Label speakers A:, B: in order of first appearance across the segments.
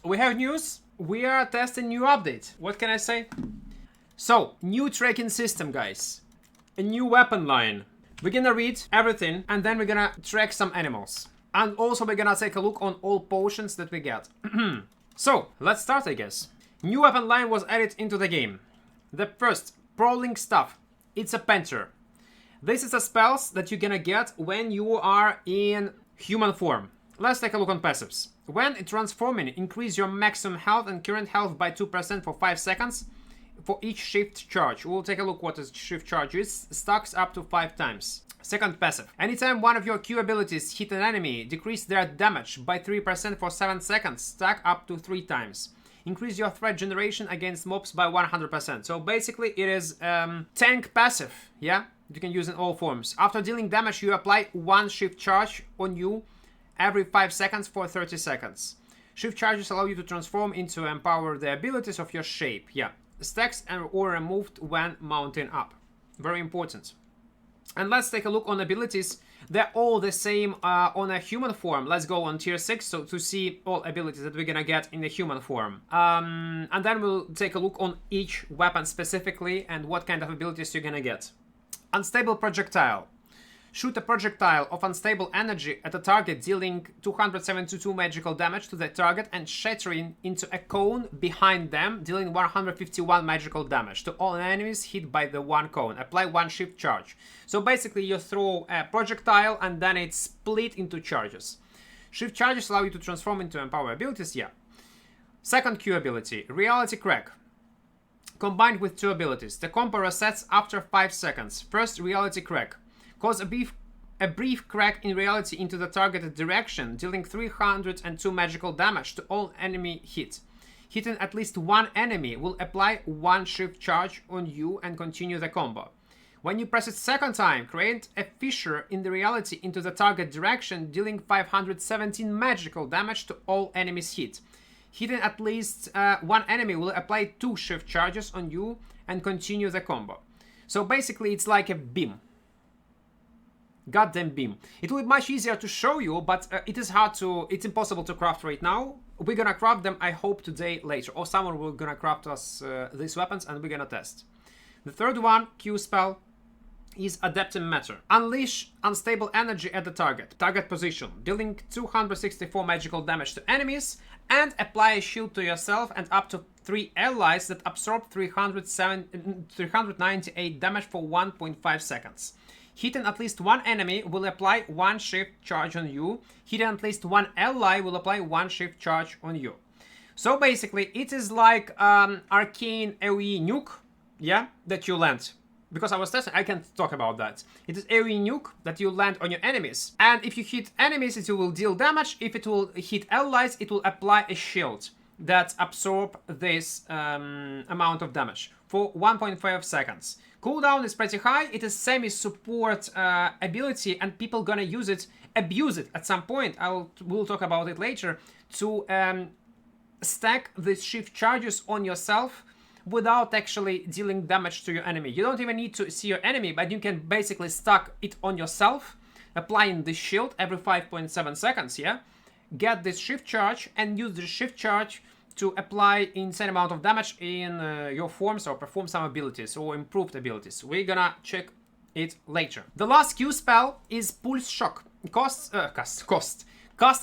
A: we have news. We are testing new update. What can I say? So, new tracking system, guys. A new weapon line. We're gonna read everything and then we're gonna track some animals. And also we're gonna take a look on all potions that we get. So, let's start, I guess. New weapon line was added into the game. The first, Prowling Stuff. It's a Panther. This is a spells that you're gonna get when you are in human form. Let's take a look on passives. When transforming, increase your maximum health and current health by 2% for 5 seconds for each shift charge. We'll take a look what a shift charge is. Stacks up to 5 times. Second passive. Anytime one of your Q abilities hit an enemy, decrease their damage by 3% for 7 seconds. Stack up to 3 times. Increase your threat generation against mobs by 100%. So basically it is tank passive, yeah? You can use in all forms. After dealing damage, you apply 1 shift charge on you every 5 seconds for 30 seconds. Shift charges allow you to transform into empower the abilities of your shape, yeah. Stacks or removed when mounting up. Very important. And let's take a look on abilities. They're all the same on a human form. Let's go on tier 6 so to see all abilities that we're gonna get in the human form. And then we'll take a look on each weapon specifically and what kind of abilities you're gonna get. Unstable projectile. Shoot a projectile of unstable energy at a target, dealing 272 magical damage to the target and shattering into a cone behind them, dealing 151 magical damage to all enemies hit by the one cone. Apply 1 shift charge. So basically you throw a projectile and then it's split into charges. Shift charges allow you to transform into empower abilities, yeah. Second Q ability, Reality Crack. Combined with 2 abilities. The combo resets after 5 seconds. First, Reality Crack. Cause a brief crack in reality into the targeted direction, dealing 302 magical damage to all enemy hit. Hitting at least one enemy will apply 1 shift charge on you and continue the combo. When you press it second time, create a fissure in the reality into the target direction, dealing 517 magical damage to all enemies hit. Hitting at least one enemy will apply 2 shift charges on you and continue the combo. So basically it's like a beam. Goddamn beam. It will be much easier to show you, but it's impossible to craft right now. We're gonna craft them, I hope, today, later. Or someone will gonna craft us these weapons and we're gonna test. The third one, Q spell, is Adapting Matter. Unleash unstable energy at the target position, dealing 264 magical damage to enemies, and apply a shield to yourself and up to 3 allies that absorb 398 damage for 1.5 seconds. Hitting at least one enemy will apply 1 shift charge on you. Hitting at least one ally will apply 1 shift charge on you. So basically, it is like arcane AoE nuke, yeah, that you land. Because I was testing, I can't talk about that. It is AoE nuke that you land on your enemies. And if you hit enemies, it will deal damage. If it will hit allies, it will apply a shield that absorb this amount of damage for 1.5 seconds. Cooldown is pretty high. It is semi-support ability, and people gonna use it, abuse it at some point. We'll talk about it later, to stack the shift charges on yourself without actually dealing damage to your enemy. You don't even need to see your enemy, but you can basically stack it on yourself, applying the shield every 5.7 seconds, yeah? Get this shift charge and use the shift charge to apply insane amount of damage in your forms or perform some abilities or improved abilities. We're gonna check it later. The last Q spell is Pulse Shock. Cast a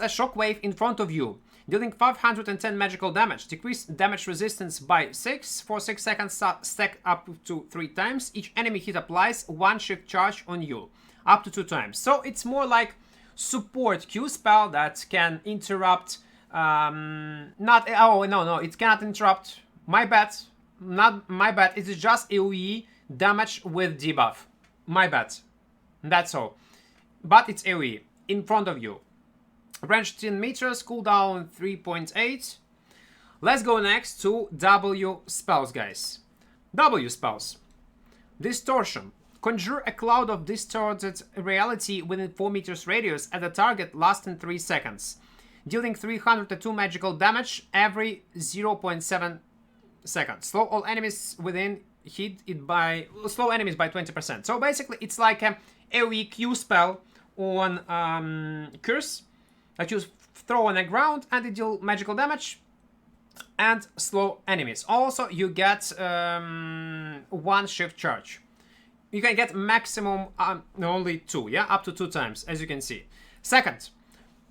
A: shockwave in front of you, dealing 510 magical damage. Decrease damage resistance by 6 for 6 seconds, stack up to 3 times. Each enemy hit applies 1 shift charge on you, up to 2 times. So it's more like support Q spell that can interrupt. It cannot interrupt. My bad. Not my bad. It is just AoE damage with debuff. My bad. That's all. But it's AoE in front of you. Range 10 meters, cooldown 3.8. Let's go next to W spells, guys. W spells. Distortion. Conjure a cloud of distorted reality within 4 meters radius at the target, lasting 3 seconds. Dealing 302 magical damage every 0.7 seconds. Slow all enemies within slow enemies by 20%. So basically it's like a AoE Q spell on Curse that you throw on the ground and it deal magical damage and slow enemies. Also, you get one shift charge. You can get maximum only 2, yeah, up to 2 times, as you can see. Second,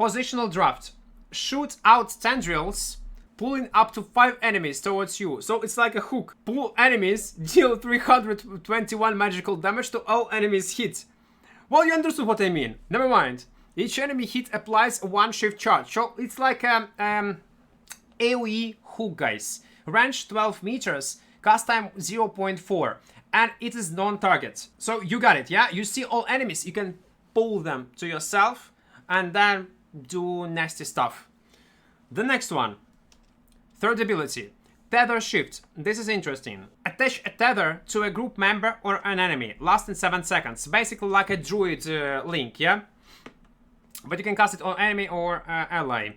A: positional draft. Shoot out tendrils, pulling up to 5 enemies towards you. So it's like a hook. Pull enemies, deal 321 magical damage to all enemies hit. Well, you understood what I mean. Never mind. Each enemy hit applies 1 shift charge. So it's like AoE hook, guys. Range 12 meters, cast time 0.4. And it is non-target. So you got it, yeah? You see all enemies, you can pull them to yourself and then do nasty stuff. The next one. Third ability. Tether shift. This is interesting. Attach a tether to a group member or an enemy. Lasting 7 seconds. Basically like a druid link, yeah? But you can cast it on enemy or ally.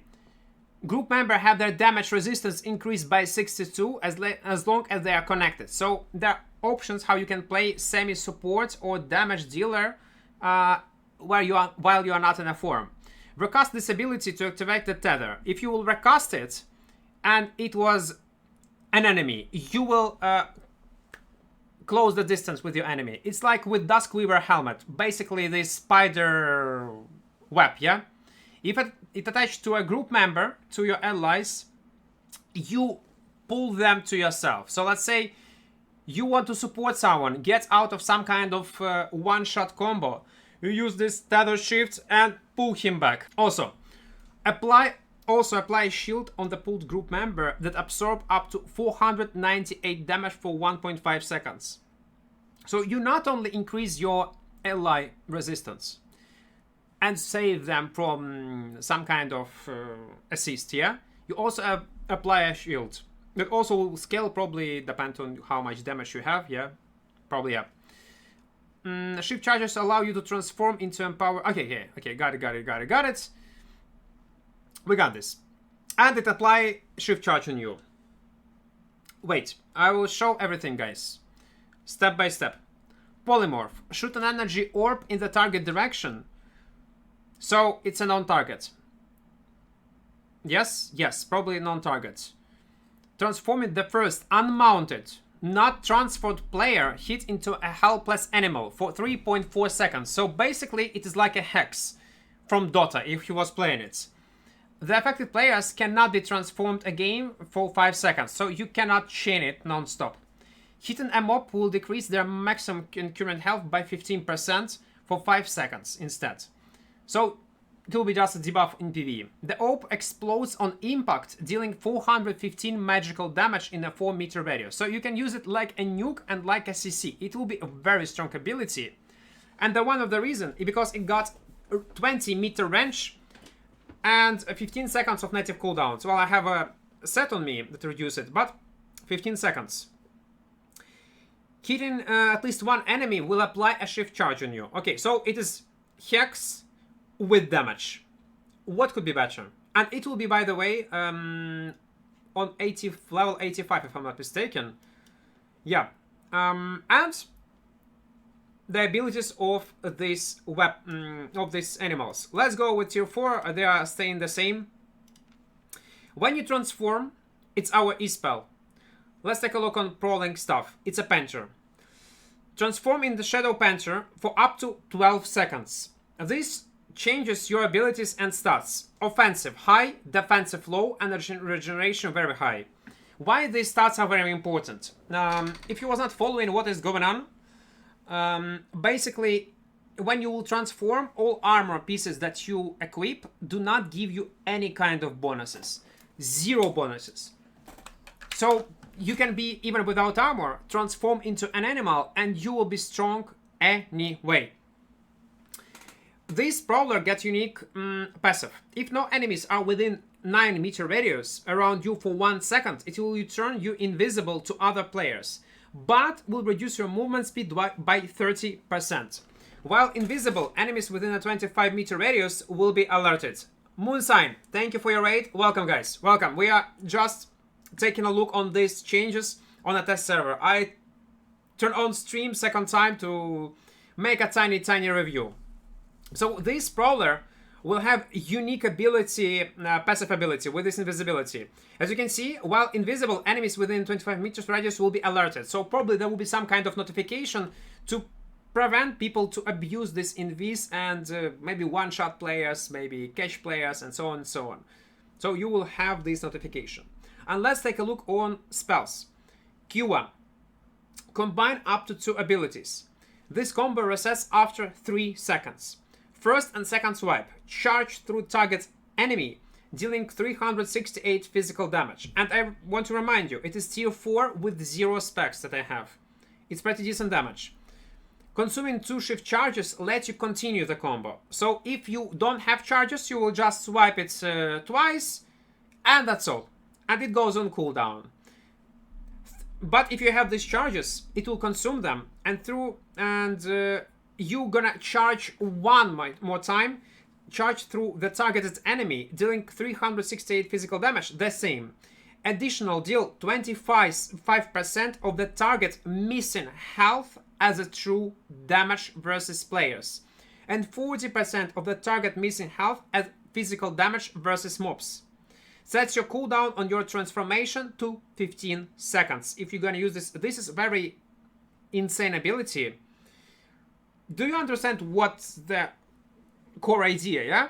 A: Group member have their damage resistance increased by 62 as long as they are connected. So there are options how you can play semi-support or damage dealer while you are not in a form. Recast this ability to activate the tether. If you will recast it and it was an enemy, you will close the distance with your enemy. It's like with Duskweaver helmet, basically this spider web, yeah? If it attached to a group member, to your allies, you pull them to yourself. So let's say you want to support someone, get out of some kind of one-shot combo. You use this tether shift and pull him back. Also apply a shield on the pulled group member that absorb up to 498 damage for 1.5 seconds. So you not only increase your ally resistance and save them from some kind of assist, yeah? You also apply a shield. That also will scale, probably depend on how much damage you have, yeah? Probably, yeah. Shift charges allow you to transform into empower. Okay, got it. We got this. And it apply shift charge on you. Wait, I will show everything, guys. Step by step. Polymorph. Shoot an energy orb in the target direction. So it's a non-target. Yes, probably non-target. Transforming the first unmounted, not transferred player hit into a helpless animal for 3.4 seconds. So basically it is like a hex from Dota if he was playing it. The affected players cannot be transformed again for 5 seconds, so you cannot chain it non-stop. Hitting a mob will decrease their maximum current health by 15% for 5 seconds instead. So it will be just a debuff in PvE. The orb explodes on impact, dealing 415 magical damage in a 4-meter radius. So you can use it like a nuke and like a CC. It will be a very strong ability. And one of the reasons is because it got 20-meter range and 15 seconds of native cooldowns. Well, I have a set on me that reduces it, but 15 seconds. Hitting at least one enemy will apply a shift charge on you. Okay, so it is Hex with damage. What could be better? And it will be, by the way, on level 85, if I'm not mistaken. Yeah. And the abilities of these animals. Let's go with tier 4. They are staying the same. When you transform, it's our E-spell. Let's take a look on prowling stuff. It's a Panther. Transform in the Shadow Panther for up to 12 seconds. This changes your abilities and stats. Offensive high, defensive low, and regeneration very high. Why these stats are very important? If you was not following what is going on, basically when you will transform, all armor pieces that you equip do not give you any kind of bonuses. 0 bonuses. So you can be, even without armor, transform into an animal and you will be strong anyway. This Prowler gets unique passive. If no enemies are within 9-meter radius around you for 1 second, it will turn you invisible to other players, but will reduce your movement speed by 30%. While invisible, enemies within a 25-meter radius will be alerted. Moonsign, thank you for your raid. Welcome, guys. Welcome. We are just taking a look on these changes on a test server. I turn on stream second time to make a tiny review. So this Prowler will have unique ability, passive ability with this invisibility. As you can see, while invisible, enemies within 25 meters radius will be alerted. So probably there will be some kind of notification to prevent people to abuse this invis and maybe one-shot players, maybe catch players, and so on and so on. So you will have this notification. And let's take a look on spells. Q1. Combine up to 2 abilities. This combo resets after 3 seconds. First and second swipe. Charge through target enemy, dealing 368 physical damage. And I want to remind you, it is tier 4 with 0 specs that I have. It's pretty decent damage. Consuming 2 shift charges let you continue the combo. So if you don't have charges, you will just swipe it twice, and that's all. And it goes on cooldown. But if you have these charges, it will consume them, and you're gonna charge one more time, charge through the targeted enemy, dealing 368 physical damage, the same. Additional, deal 25% of the target missing health as a true damage versus players, and 40% of the target missing health as physical damage versus mobs. Sets your cooldown on your transformation to 15 seconds. If you're gonna use this, this is very insane ability. Do you understand what's the core idea, yeah?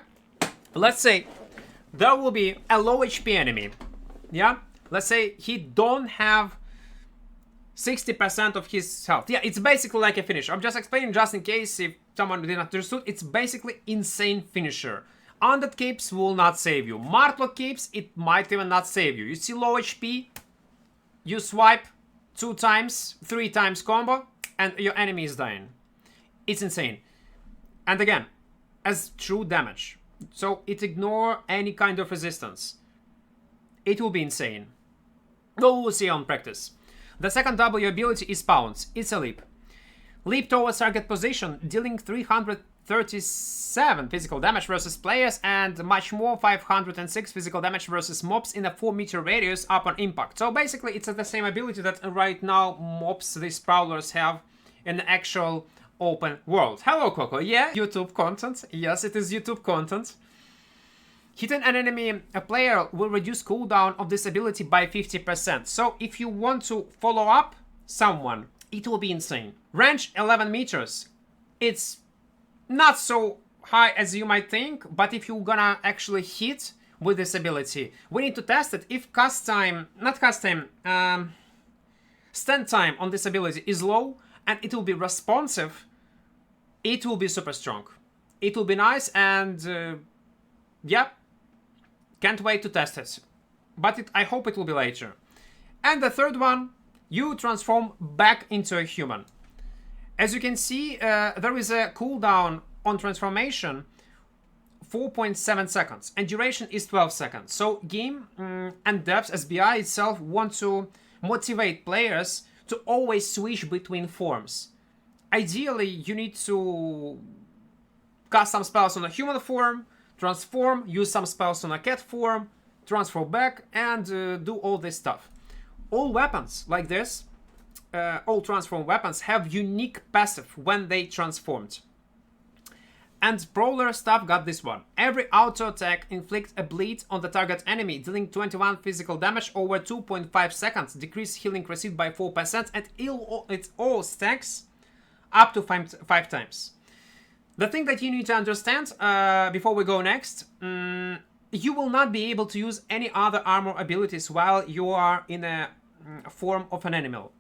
A: Let's say there will be a low HP enemy, yeah? Let's say he don't have 60% of his health. Yeah, it's basically like a finisher. I'm just explaining just in case if someone didn't understand. It's basically insane finisher. Undead capes will not save you. Martlock capes, it might even not save you. You see low HP, you swipe 2 times, 3 times combo, and your enemy is dying. It's insane. And again, as true damage. So it ignore any kind of resistance. It will be insane. No, we'll see on practice. The second W ability is Pounce. It's a leap. Leap towards target position, dealing 337 physical damage versus players and much more, 506 physical damage versus mobs in a 4-meter radius upon impact. So basically it's the same ability that right now mobs, these prowlers, have in the actual open world. Hello, Coco. Yeah, YouTube content. Yes, it is YouTube content. Hitting an enemy, a player will reduce cooldown of this ability by 50%. So if you want to follow up someone, it will be insane. Range 11 meters. It's not so high as you might think, but if you're gonna actually hit with this ability, we need to test it. If stand time on this ability is low and it will be responsive, it will be super strong. It will be nice, and yeah, can't wait to test it. But I hope it will be later. And the third one, you transform back into a human. As you can see, there is a cooldown on transformation, 4.7 seconds, and duration is 12 seconds. So game and devs, SBI itself, want to motivate players to always switch between forms. Ideally, you need to cast some spells on a human form, transform, use some spells on a cat form, transform back, and do all this stuff. All weapons like this, all transform weapons, have unique passive when they transformed. And Brawler stuff got this one. Every auto attack inflicts a bleed on the target enemy, dealing 21 physical damage over 2.5 seconds, decrease healing received by 4%, and it all stacks up to 5 times. The thing that you need to understand before we go next, you will not be able to use any other armor abilities while you are in a form of an animal.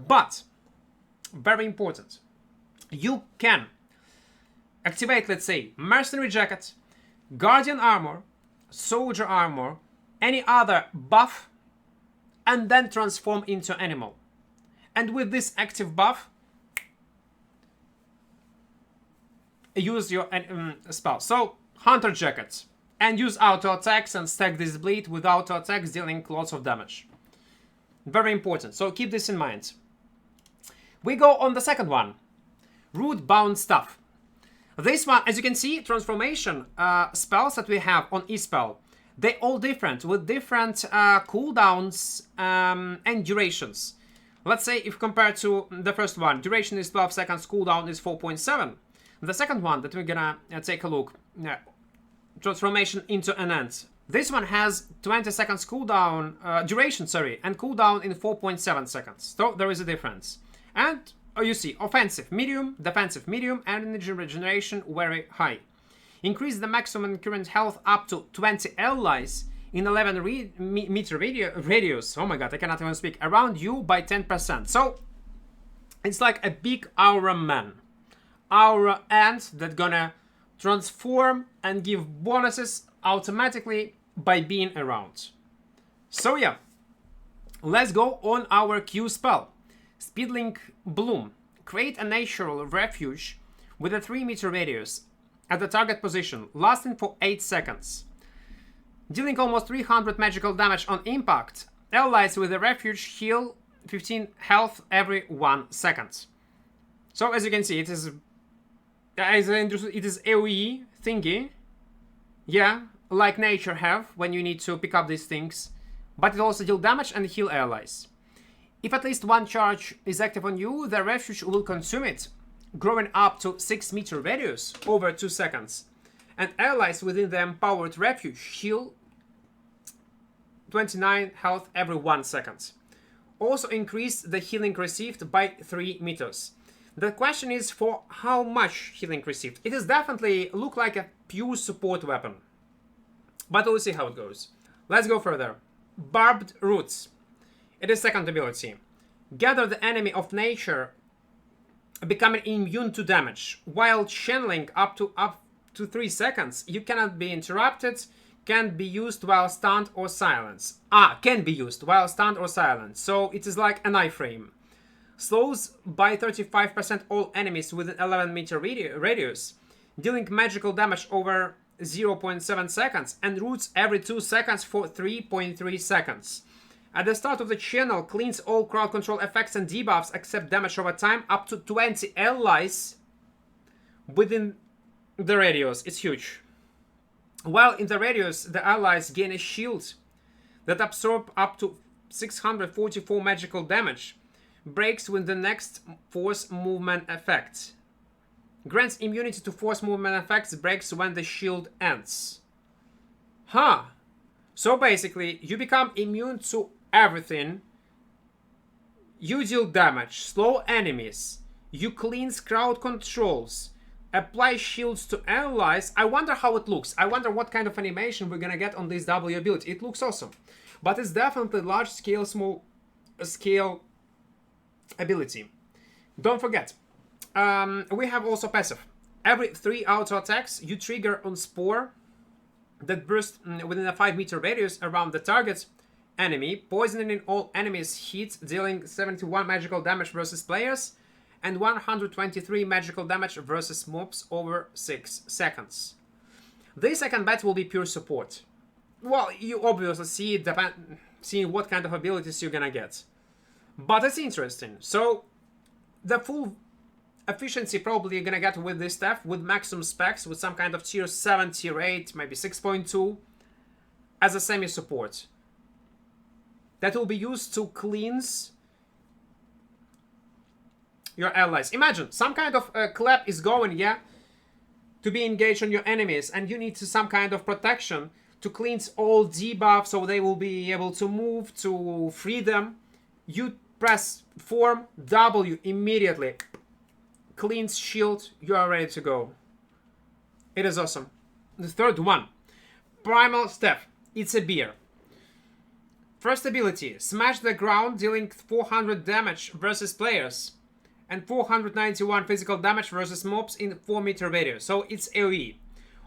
A: But, very important, you can activate, let's say, Mercenary Jacket, Guardian Armor, Soldier Armor, any other buff, and then transform into animal. And with this active buff, use your spell. So, Hunter Jacket, and use auto attacks and stack this bleed with auto attacks, dealing lots of damage. Very important, so keep this in mind. We go on the second one, Root Bound Stuff. This one, as you can see, transformation spells that we have on E-Spell, they all different, with different cooldowns and durations. Let's say if compared to the first one, duration is 12 seconds, cooldown is 4.7. The second one that we're gonna take a look, transformation into an ant. This one has 20 seconds cooldown, duration, sorry, and cooldown in 4.7 seconds. So there is a difference. And you see, offensive medium, defensive medium, and energy regeneration very high. Increase the maximum current health up to 20 allies in 11 meter radius. Oh my god, I cannot even speak. Around you by 10%. So it's like a big aura man. Aura ant that gonna transform and give bonuses automatically by being around. So yeah, let's go on our Q spell. Speedlink Bloom. Create a natural refuge with a 3 meter radius at the target position, lasting for 8 seconds. Dealing almost 300 magical damage on impact, allies with the refuge heal 15 health every 1 second. So as you can see, it is AoE thingy. Yeah, like nature have when you need to pick up these things. But it also deal damage and heal allies. If at least one charge is active on you, the refuge will consume it, growing up to 6 meter radius over 2 seconds. And allies within the empowered refuge heal 29 health every 1 second. Also increase the healing received by 3 meters. The question is for how much healing received. It is definitely look like a pure support weapon. But we'll see how it goes. Let's go further. Barbed Roots. It is second ability. Gather the enemy of nature, becoming immune to damage. While channeling up to 3 seconds, you cannot be interrupted, can be used while stunned or silenced. Can be used while stunned or silenced. So it is like an iframe. Slows by 35% all enemies within 11 meter radius, dealing magical damage over 0.7 seconds, and roots every 2 seconds for 3.3 seconds. At the start of the channel, cleans all crowd control effects and debuffs except damage over time up to 20 allies within the radius. It's huge. While in the radius, the allies gain a shield that absorb up to 644 magical damage. Breaks with the next force movement effect. Grants immunity to force movement effects, breaks when the shield ends. So basically, you become immune to everything. You deal damage, slow enemies. You cleanse crowd controls. Apply shields to allies. I wonder how it looks. I wonder what kind of animation we're gonna get on this W ability. It looks awesome. But it's definitely large scale, small scale ability. Don't forget, we have also passive. Every 3 auto attacks you trigger on Spore that burst within a 5 meter radius around the target enemy, poisoning all enemies hit, dealing 71 magical damage versus players and 123 magical damage versus mobs over 6 seconds. This I can bet will be pure support. Well, you obviously see it seeing what kind of abilities you're gonna get. But it's interesting. So the full efficiency probably you're gonna get with this stuff, with maximum specs, with some kind of tier 7, tier 8, maybe 6.2 as a semi-support. That will be used to cleanse your allies. Imagine, some kind of clap is going, yeah, to be engaged on your enemies, and you need some kind of protection to cleanse all debuffs so they will be able to move, to free them. You press form W immediately. Cleanse shield, you are ready to go. It is awesome. The third one, Primal Step. It's a beer. First ability, smash the ground, dealing 400 damage versus players and 491 physical damage versus mobs in 4 meter radius. So it's AoE.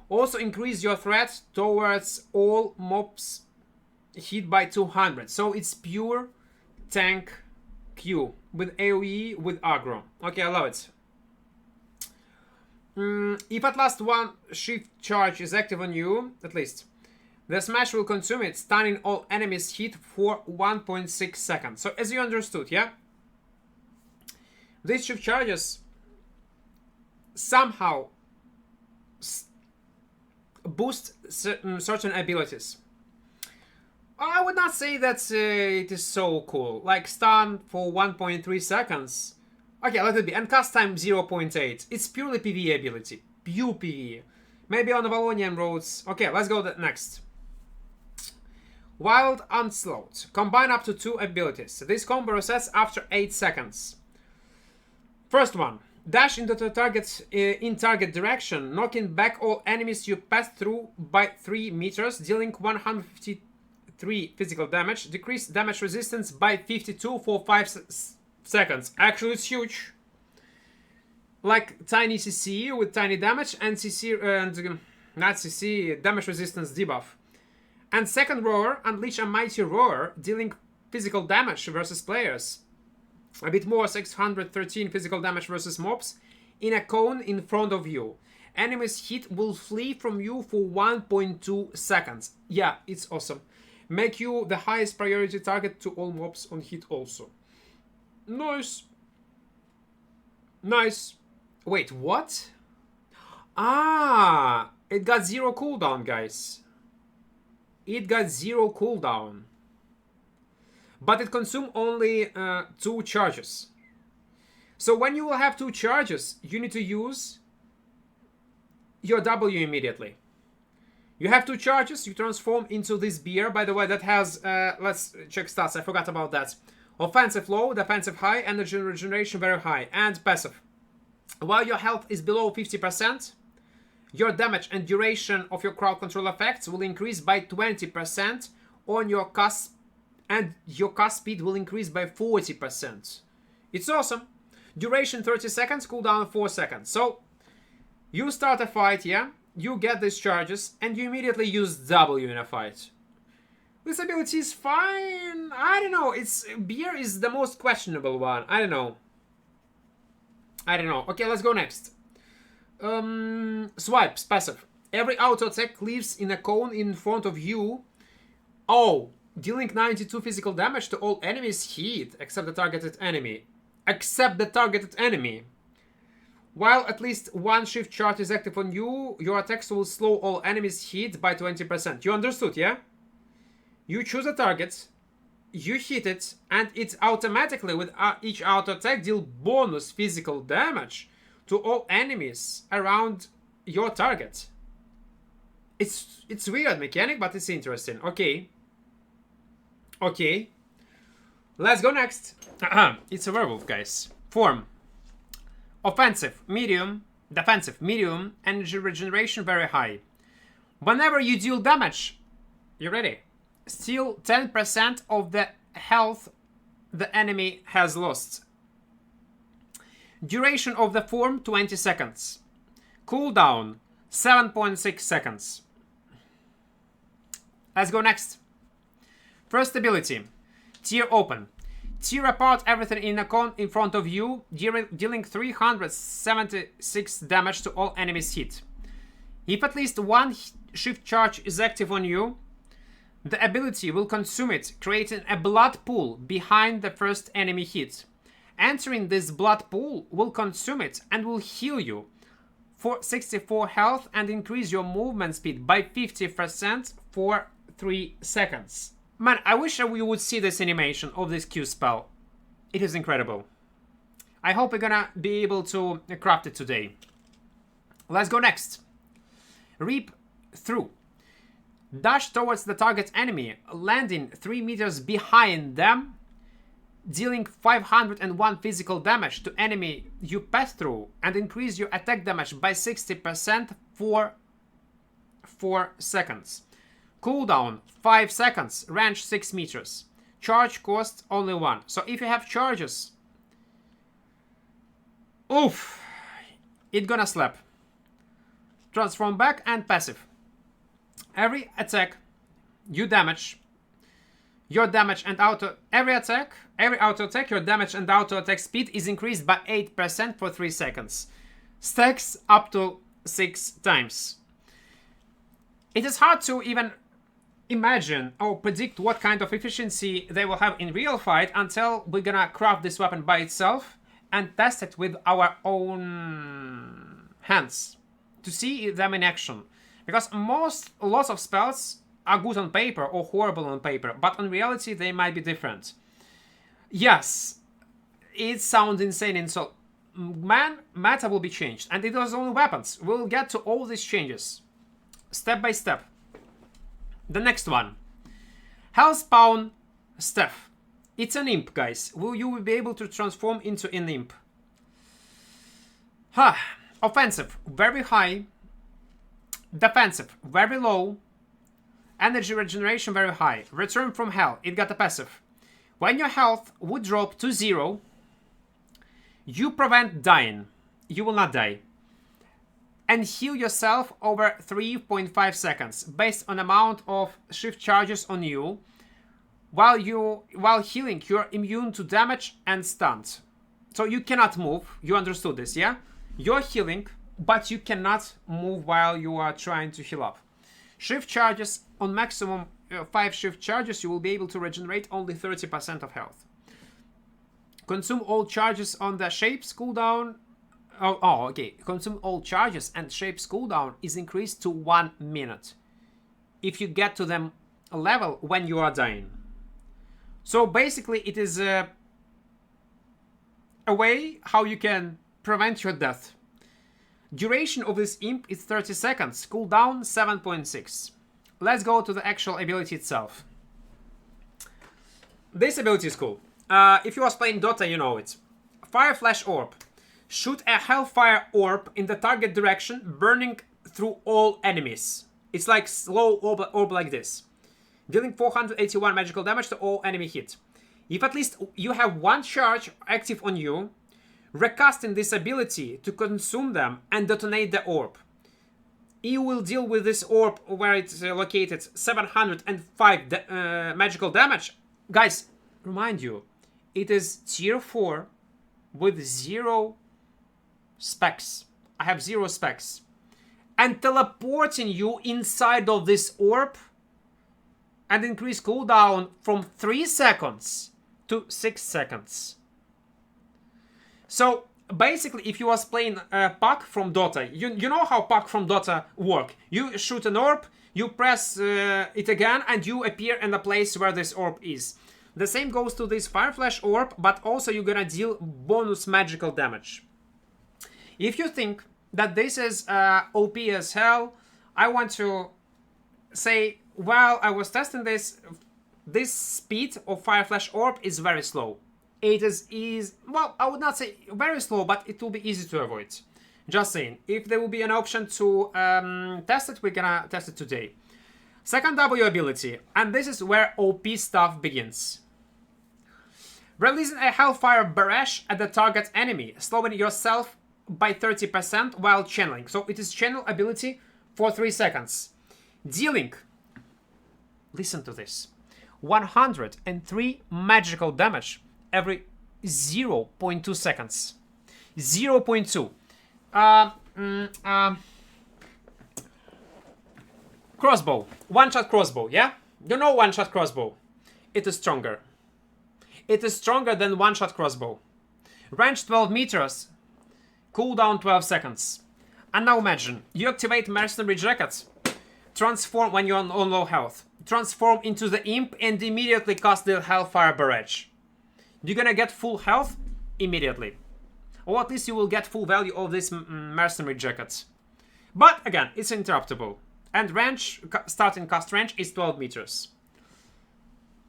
A: Also increase your threat towards all mobs hit by 200. So it's pure tank Q with AoE with aggro. Okay, I love it. If at last one shift charge is active on you, at least, the smash will consume it, stunning all enemies hit for 1.6 seconds. So as you understood, yeah? These shift charges somehow boost certain abilities. I would not say that it is so cool. Like stun for 1.3 seconds. Okay, let it be. And cast time 0.8. It's purely PvE ability. Pure PvE. Maybe on the Valonian roads. Okay, let's go next. Wild Onslaught. Combine up to 2 abilities. This combo resets after 8 seconds. First one. Dash into the target in target direction, knocking back all enemies you pass through by 3 meters, dealing 153 physical damage. Decrease damage resistance by 52 for 5 seconds. Actually, it's huge. Like tiny CC with tiny damage and CC and not CC damage resistance debuff. And second roar, unleash a mighty roar, dealing physical damage versus players. A bit more, 613 physical damage versus mobs in a cone in front of you. Enemies hit will flee from you for 1.2 seconds. Yeah, it's awesome. Make you the highest priority target to all mobs on hit also. Nice. Nice. Wait, what? Ah, it got 0 cooldown, guys. It got 0 cooldown. But it consumes only 2 charges. So when you will have 2 charges, you need to use your W immediately. You have 2 charges, you transform into this beer. By the way, that has, let's check stats, I forgot about that. Offensive low, defensive high, energy regeneration very high, and passive. While your health is below 50%, your damage and duration of your crowd control effects will increase by 20% on your cast, and your cast speed will increase by 40%. It's awesome. Duration 30 seconds, cooldown 4 seconds. So, you start a fight, yeah? You get these charges, and you immediately use W in a fight. This ability is fine. I don't know. Beer is the most questionable one. I don't know. Okay, let's go next. Swipes, passive. Every auto attack leaves in a cone in front of you. Oh, dealing 92 physical damage to all enemies hit, except the targeted enemy. Except the targeted enemy. While at least 1 shift chart is active on you, your attacks will slow all enemies hit by 20%. You understood, yeah? You choose a target, you hit it, and it automatically, with each auto attack, deal bonus physical damage to all enemies around your target. It's weird mechanic, but it's interesting. Okay. Okay. Let's go next. It's a werewolf, guys. Form. Offensive, medium, defensive, medium, energy regeneration very high. Whenever you deal damage, you ready? Steal 10% of the health the enemy has lost. Duration of the form 20 seconds. Cooldown 7.6 seconds. Let's go next. First ability. Tear open. Tear apart everything in a cone in front of you, dealing 376 damage to all enemies hit. If at least 1 shift charge is active on you, the ability will consume it, creating a blood pool behind the first enemy hit. Entering this blood pool will consume it and will heal you for 64 health and increase your movement speed by 50% for 3 seconds. Man, I wish we would see this animation of this Q spell. It is incredible. I hope we're gonna be able to craft it today. Let's go next. Reap through. Dash towards the target enemy, landing 3 meters behind them, dealing 501 physical damage to enemy you pass through, and increase your attack damage by 60% for 4 seconds. Cooldown 5 seconds, range 6 meters. Charge cost only 1. So if you have charges, oof, it gonna slap. Transform back and passive. Every attack you damage, your damage and every auto attack, your damage and auto attack speed is increased by 8% for 3 seconds. Stacks up to 6 times. It is hard to even imagine or predict what kind of efficiency they will have in real fight until we're gonna craft this weapon by itself and test it with our own hands to see them in action. Because lots of spells are good on paper or horrible on paper, but in reality they might be different. Yes, it sounds insane in meta will be changed, and it was only weapons. We'll get to all these changes step by step. The next one, Hellspawn Staff. It's an imp, guys. You will be able to transform into an imp. Offensive, very high. Defensive, very low. Energy regeneration, very high. Return from hell, it got a passive. When your health would drop to 0, you prevent dying. You will not die. And heal yourself over 3.5 seconds based on amount of shift charges on you. While healing, you're immune to damage and stuns. So you cannot move. You understood this, yeah? You're healing, but you cannot move while you are trying to heal up. Shift charges, on maximum 5 shift charges, you will be able to regenerate only 30% of health. Consume all charges on the shapes cooldown. Okay. Consume all charges and shapes cooldown is increased to 1 minute if you get to them level when you are dying. So basically it is a way how you can prevent your death. Duration of this imp is 30 seconds, cooldown 7.6. Let's go to the actual ability itself. This ability is cool. If you was playing Dota, you know it. Fire Flash Orb. Shoot a Hellfire Orb in the target direction, burning through all enemies. It's like slow orb like this. Dealing 481 magical damage to all enemy hit. If at least you have 1 charge active on you, recasting this ability to consume them and detonate the orb. You will deal with this orb where it's located 705 magical damage. Guys, remind you, it is tier 4 with 0 specs. I have 0 specs. And teleporting you inside of this orb and increase cooldown from 3 seconds to 6 seconds. So basically, if you was playing Puck from Dota, you know how Puck from Dota work. You shoot an orb, you press it again, and you appear in the place where this orb is. The same goes to this Fire Flash Orb, but also you're gonna deal bonus magical damage. If you think that this is OP as hell, I want to say, while I was testing this speed of Fire Flash Orb is very slow. It is, well, I would not say very slow, but it will be easy to avoid. Just saying. If there will be an option to test it, we're gonna test it today. Second W ability, and this is where OP stuff begins. Releasing a Hellfire Barrage at the target enemy, slowing yourself by 30% while channeling. So it is channel ability for 3 seconds. Dealing, listen to this, 103 magical damage every 0.2 seconds. 0.2. Crossbow. One-shot crossbow, yeah? You know one-shot crossbow. It is stronger. It is stronger than one-shot crossbow. Range 12 meters. Cooldown 12 seconds. And now imagine, you activate Mercenary Jacket. Transform when you're on low health. Transform into the imp and immediately cast the Hellfire Barrage. You're gonna get full health immediately. Or at least you will get full value of this Mercenary Jacket. But again, it's interruptible. And range, starting cast range is 12 meters.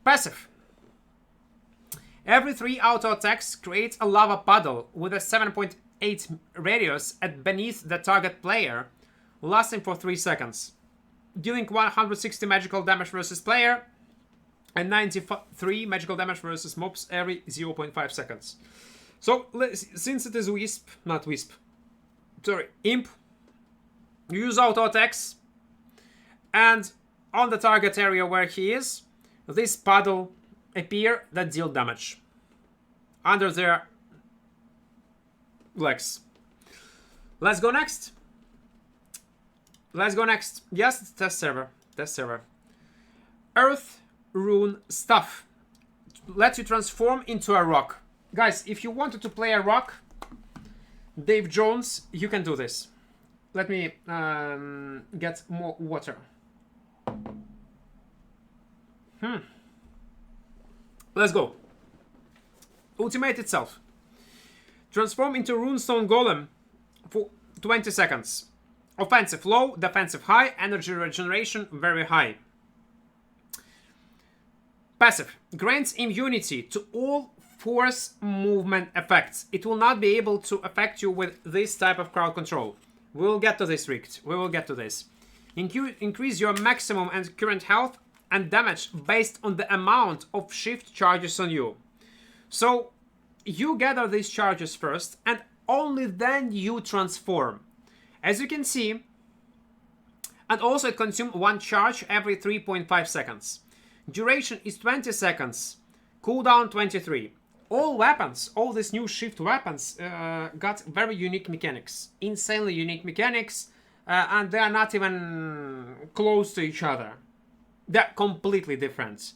A: Passive. Every 3 auto attacks creates a lava puddle with a 7.8 radius at beneath the target player, lasting for 3 seconds. Dealing 160 magical damage versus player, and 93 magical damage versus mobs every 0.5 seconds. So, since it is imp, you use auto attacks, and on the target area where he is, this puddle appear that deal damage under their legs. Let's go next. Yes, it's test server. Earth Rune Stuff. Let you transform into a rock. Guys, if you wanted to play a rock, Dave Jones, you can do this. Let me get more water. Let's go. Ultimate itself. Transform into Runestone Golem for 20 seconds. Offensive low, defensive high, energy regeneration very high. Passive. Grants immunity to all force movement effects. It will not be able to affect you with this type of crowd control. We will get to this, Richt. We will get to this. Increase your maximum and current health and damage based on the amount of shift charges on you. So you gather these charges first and only then you transform. As you can see, and also it consumes 1 charge every 3.5 seconds. Duration is 20 seconds, cooldown 23. All weapons, all these new shift weapons got very unique mechanics, insanely unique mechanics, and they are not even close to each other. They're completely different.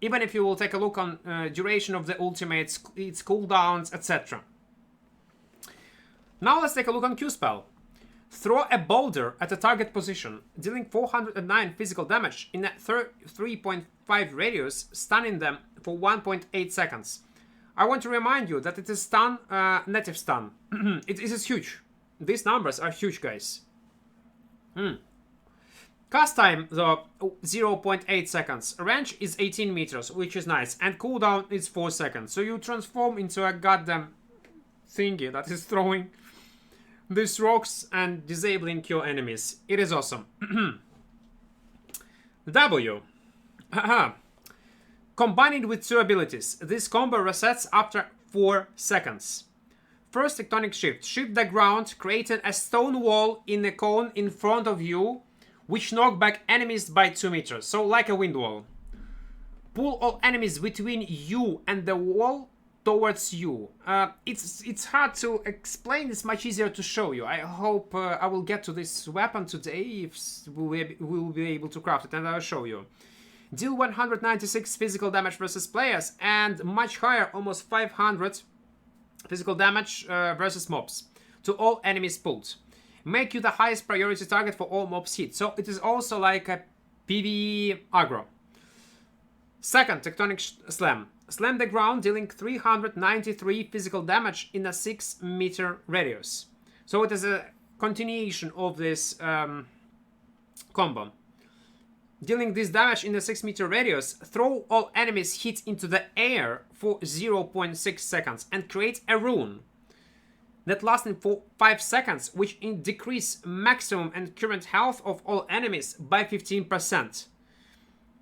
A: Even if you will take a look on duration of the ultimates, its cooldowns, etc. Now let's take a look on Q-Spell. Throw a boulder at a target position, dealing 409 physical damage in a 3.5 radius, stunning them for 1.8 seconds. I want to remind you that it is stun, native stun. It is huge. These numbers are huge, guys. Cast time, though, 0.8 seconds. Range is 18 meters, which is nice. And cooldown is 4 seconds. So you transform into a goddamn thingy that is throwing these rocks and disabling your enemies. It is awesome. W. Combined with 2 abilities, this combo resets after 4 seconds. First tectonic shift. Shift the ground, creating a stone wall in a cone in front of you, which knock back enemies by 2 meters. So like a wind wall. Pull all enemies between you and the wall towards you. It's hard to explain. It's much easier to show you. I hope I will get to this weapon today if we will be able to craft it, and I'll show you. Deal 196 physical damage versus players and much higher, almost 500 physical damage versus mobs to all enemies pulled. Make you the highest priority target for all mobs hit. So it is also like a PvE aggro. Second tectonic slam. Slam the ground, dealing 393 physical damage in a 6 meter radius. So it is a continuation of this combo. Dealing this damage in a 6 meter radius, throw all enemies hit into the air for 0.6 seconds and create a rune that lasting for 5 seconds, which decrease maximum and current health of all enemies by 15%.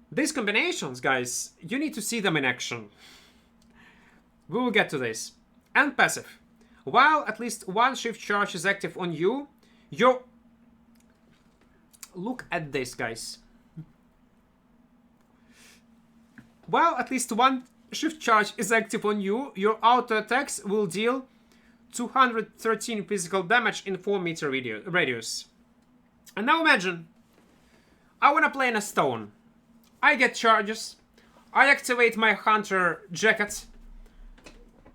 A: These combinations, guys, you need to see them in action. We will get to this. And passive. While at least 1 shift charge is active on you, your... Look at this, guys. While at least 1 shift charge is active on you, your auto attacks will deal 213 physical damage in 4 meter radius. And now imagine, I want to play in a stone. I get charges, I activate my hunter jacket,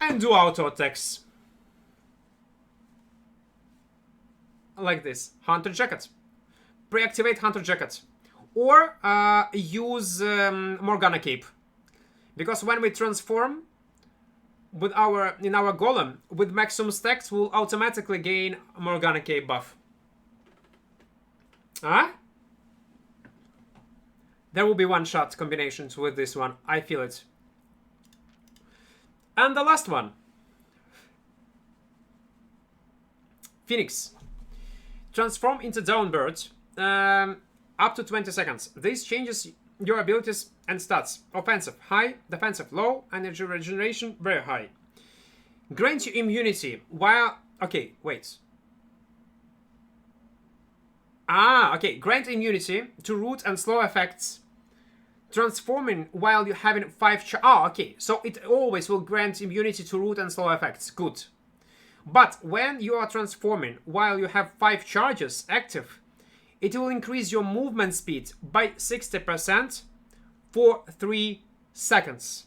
A: and do auto attacks. Like this, hunter jacket. Pre-activate hunter jacket. Or use Morgana cape. Because when we transform with in our golem with maximum stacks, we'll automatically gain Morgana cape buff. There will be one-shot combinations with this one. I feel it. And the last one. Phoenix. Transform into Dawnbird. Up to 20 seconds. This changes your abilities and stats. Offensive, high. Defensive, low. Energy regeneration, very high. Grant you immunity while... Okay, wait. Okay. Grant immunity to root and slow effects. Transforming while you're having 5 okay. So it always will grant immunity to root and slow effects. Good. But when you are transforming while you have 5 charges active, it will increase your movement speed by 60% for 3 seconds.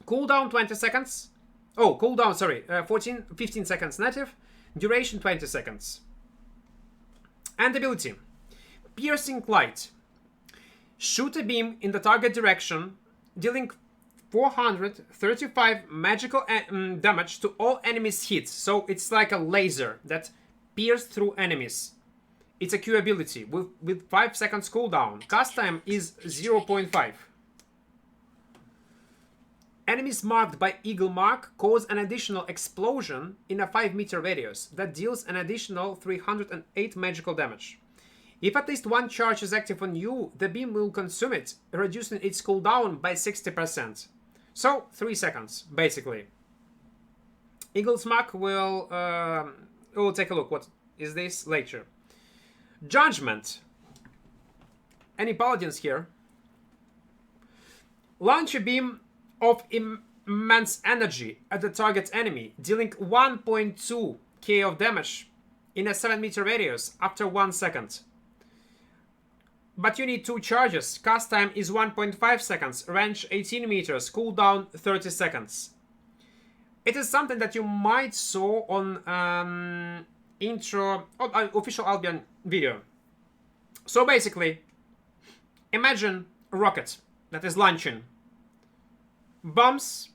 A: Cooldown 20 seconds. Oh, cooldown, sorry. 15 seconds native. Duration 20 seconds. And ability. Piercing light. Shoot a beam in the target direction, dealing 435 magical damage to all enemies hit. So it's like a laser that pierces through enemies. It's a Q ability with 5 seconds cooldown. Cast time is 0.5. Enemies marked by Eagle Mark cause an additional explosion in a 5-meter radius that deals an additional 308 magical damage. If at least one charge is active on you, the beam will consume it, reducing its cooldown by 60%. So, 3 seconds, basically. Eagle's Mark will... we'll take a look. What is this later? Judgment. Any paladins here? Launch a beam of immense energy at the target enemy, dealing 1.2k of damage in a 7-meter radius after 1 second. But you need 2 charges. Cast time is 1.5 seconds, range 18 meters, cooldown 30 seconds. It is something that you might saw on official Albion video. So basically, imagine a rocket that is launching. Bombs,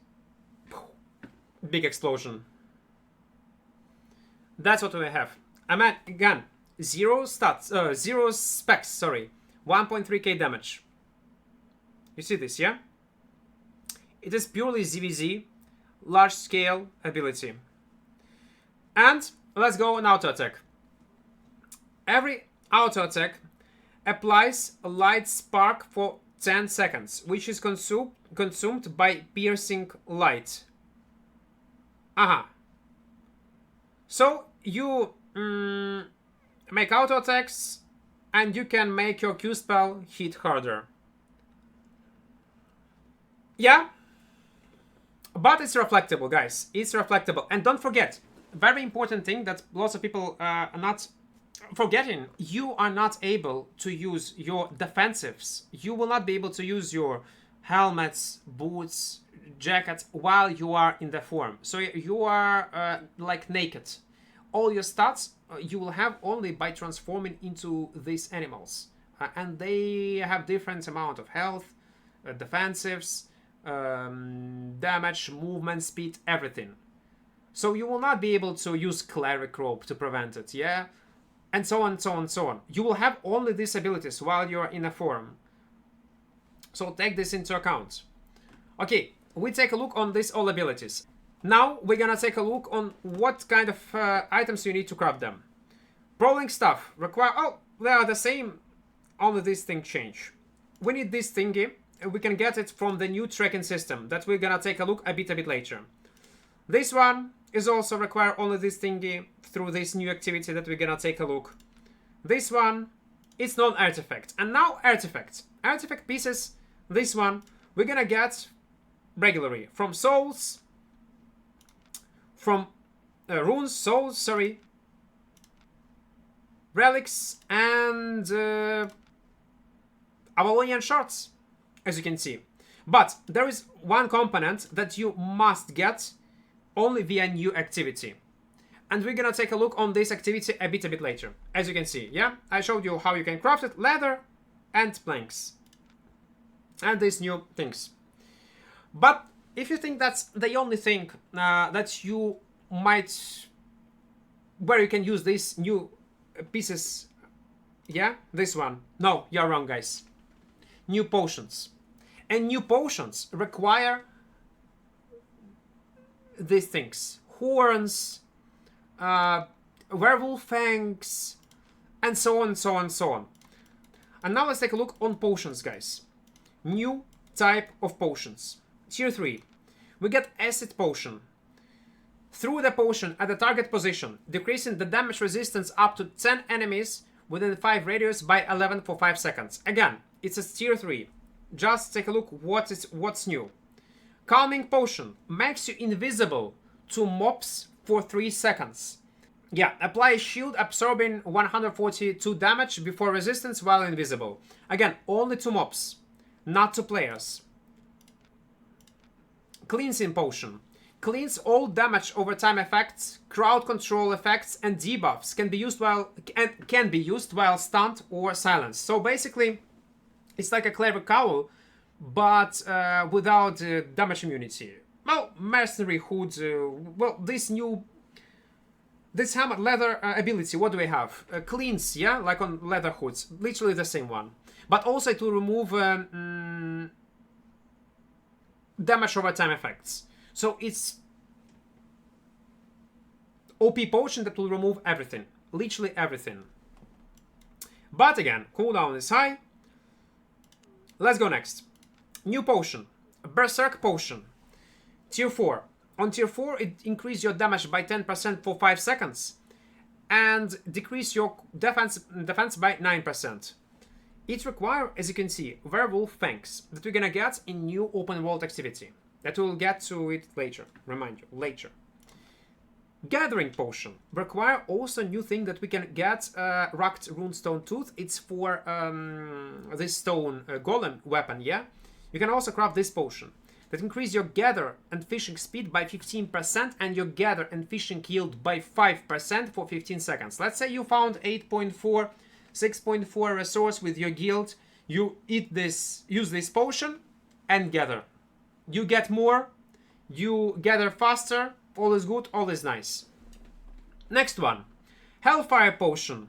A: big explosion. That's what we have. Again, zero specs, sorry. 1.3k damage. You see this, yeah? It is purely ZVZ, large scale ability. And let's go on auto attack. Every auto attack applies a light spark for 10 seconds, which is consumed by piercing light. So you make auto attacks and you can make your Q spell hit harder. Yeah, but it's reflectable, guys. It's reflectable. And don't forget, very important thing that lots of people are not forgetting, you are not able to use your defensives. You will not be able to use your helmets, boots, jackets while you are in the form. So you are like naked. All your stats you will have only by transforming into these animals. And they have different amount of health, defensives, damage, movement, speed, everything. So you will not be able to use cleric rope to prevent it, yeah? And so on, so on, so on. You will have only these abilities while you are in a form. So take this into account. Okay, we take a look on these all abilities. Now we're gonna take a look on what kind of items you need to craft them. Brawling stuff require... Oh, they are the same, only this thing change. We need this thingy, and we can get it from the new tracking system that we're gonna take a look a bit later. This one is also require only this thingy through this new activity that we're gonna take a look. This one, it's non-artifact. And now artifact. Artifact pieces, this one, we're gonna get regularly from souls, from runes, souls, sorry, relics, and Avalonian shards, as you can see. But there is one component that you must get only via new activity. And we're gonna take a look on this activity a bit later. As you can see, yeah? I showed you how you can craft it, leather and planks. And these new things. But if you think that's the only thing that you might... where you can use these new pieces, yeah? This one. No, you're wrong, guys. New potions. And new potions require these things. Horns, werewolf fangs, and so on, so on, so on. And now let's take a look on potions, guys. New type of potions. Tier 3. We get acid potion. Through the potion at the target position, decreasing the damage resistance up to 10 enemies within 5 radius by 11 for 5 seconds. Again, it's a tier 3. Just take a look what's new. Calming potion makes you invisible to mobs for 3 seconds. Yeah, apply a shield absorbing 142 damage before resistance while invisible. Again, only to mobs, not to players. Cleansing potion. Cleans all damage over time effects, crowd control effects, and debuffs can be used while stunned or silenced. So basically, it's like a clever cowl but without damage immunity. Well, Mercenary Hood, well, this hammer leather ability, what do we have? Cleans, yeah, like on leather hoods, literally the same one. But also it will remove damage over time effects. So it's OP potion that will remove everything, literally everything. But again, cooldown is high. Let's go next. New potion, Berserk Potion, Tier 4. On Tier 4, it increases your damage by 10% for 5 seconds and decrease your defense by 9%. It requires, as you can see, Werewolf Fangs that we're gonna get in new open world activity. That we'll get to it later, remind you, later. Gathering Potion require also new thing that we can get, Rucked Runestone Tooth. It's for this stone golem weapon, yeah? You can also craft this potion that increase your gather and fishing speed by 15% and your gather and fishing yield by 5% for 15 seconds. Let's say you found 8.4, 6.4 resource with your guild. You eat this, use this potion and gather. You get more, you gather faster, all is good, all is nice. Next one, Hellfire Potion.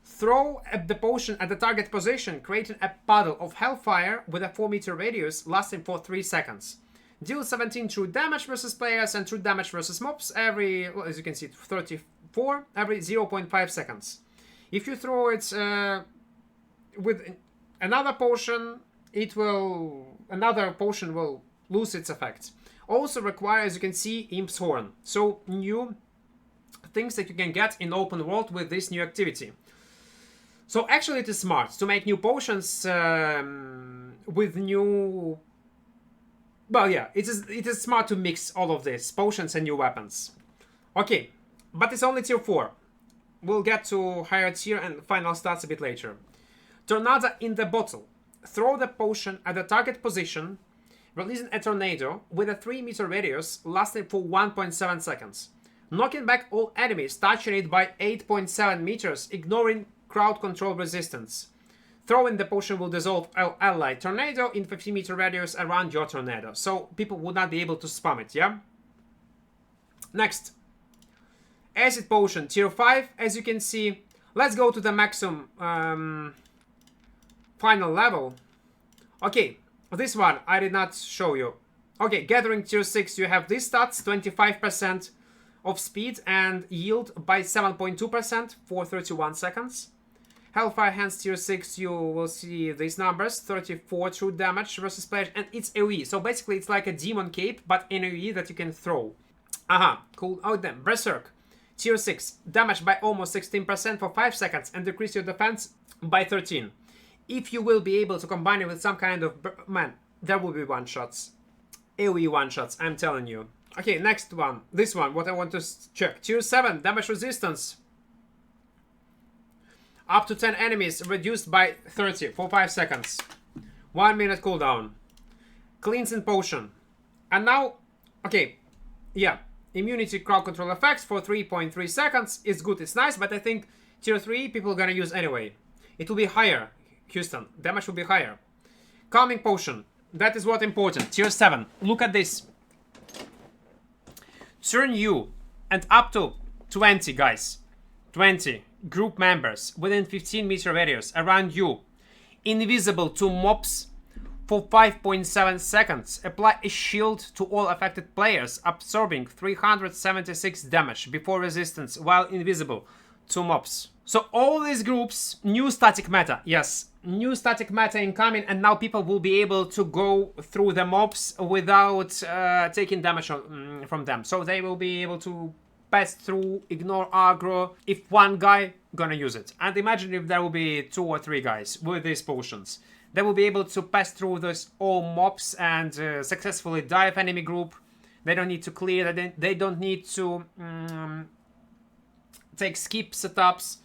A: Throw the potion at the target position, creating a puddle of hellfire with a 4-meter radius lasting for 3 seconds. Deal 17 true damage versus players and true damage versus mobs every, well, as you can see, 34 every 0.5 seconds. If you throw it with another potion, another potion will lose its effect. Also requires, as you can see, Imp's Horn. So new things that you can get in open world with this new activity. So actually it is smart to make new potions with new... Well, yeah, it is smart to mix all of this, potions and new weapons. Okay, but it's only tier 4. We'll get to higher tier and final stats a bit later. Tornado in the Bottle. Throw the potion at the target position, releasing a tornado with a 3-meter radius lasting for 1.7 seconds. Knocking back all enemies touching it by 8.7 meters, ignoring crowd control resistance. Throwing the potion will dissolve allied tornado in 50-meter radius around your tornado. So people would not be able to spam it, yeah? Next. Acid Potion, tier 5, as you can see. Let's go to the maximum final level. Okay, this one I did not show you. Okay, Gathering tier 6, you have these stats, 25% of speed and yield by 7.2% for 31 seconds. Hellfire Hands tier 6, you will see these numbers, 34 true damage versus players, and it's AoE. So basically it's like a demon cape, but in AoE that you can throw. Cool. Oh, then Berserk tier 6, damage by almost 16% for 5 seconds and decrease your defense by 13. If you will be able to combine it with some kind of... Man, there will be one-shots. AoE one-shots, I'm telling you. Okay, next one. This one, what I want to check. Tier 7, damage resistance. Up to 10 enemies, reduced by 30 for 5 seconds. 1 minute cooldown. Cleansing Potion. And now, okay, yeah. Immunity crowd control effects for 3.3 seconds. It's good, it's nice, but I think tier 3 people are gonna use anyway. It will be higher, Houston. Damage will be higher. Calming Potion. That is what important. Tier 7. Look at this. Turn you and up to 20 guys. 20 group members within 15-meter radius around you. Invisible to mobs for 5.7 seconds. Apply a shield to all affected players, absorbing 376 damage before resistance while invisible to mobs. So all these groups, new static meta. Yes, new static meta incoming, and now people will be able to go through the mobs without taking damage from them. So they will be able to pass through, ignore aggro, if one guy gonna use it. And imagine if there will be 2 or 3 guys with these potions. They will be able to pass through those all mobs and successfully dive enemy group. They don't need to clear, they don't need to take skip setups.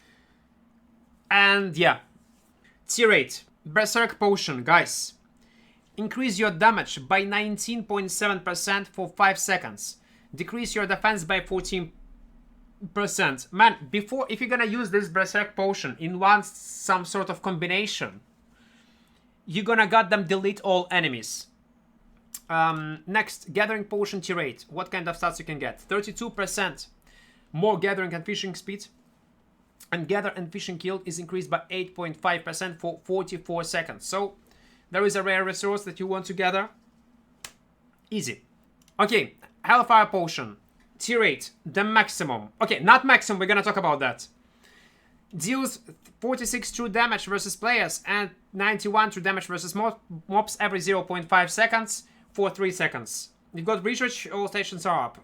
A: And yeah. Tier 8. Berserk Potion, guys. Increase your damage by 19.7% for 5 seconds. Decrease your defense by 14%. Man, before, if you're gonna use this Berserk Potion in some sort of combination, you're gonna goddamn delete all enemies. Next, gathering potion tier 8. What kind of stats you can get? 32% more gathering and fishing speed. And gather and fishing yield is increased by 8.5% for 44 seconds. So there is a rare resource that you want to gather. Easy. Okay, Hellfire Potion. Tier 8, the maximum. Okay, not maximum, we're gonna talk about that. Deals 46 true damage versus players and 91 true damage versus mobs every 0.5 seconds for 3 seconds. You got research, all stations are up.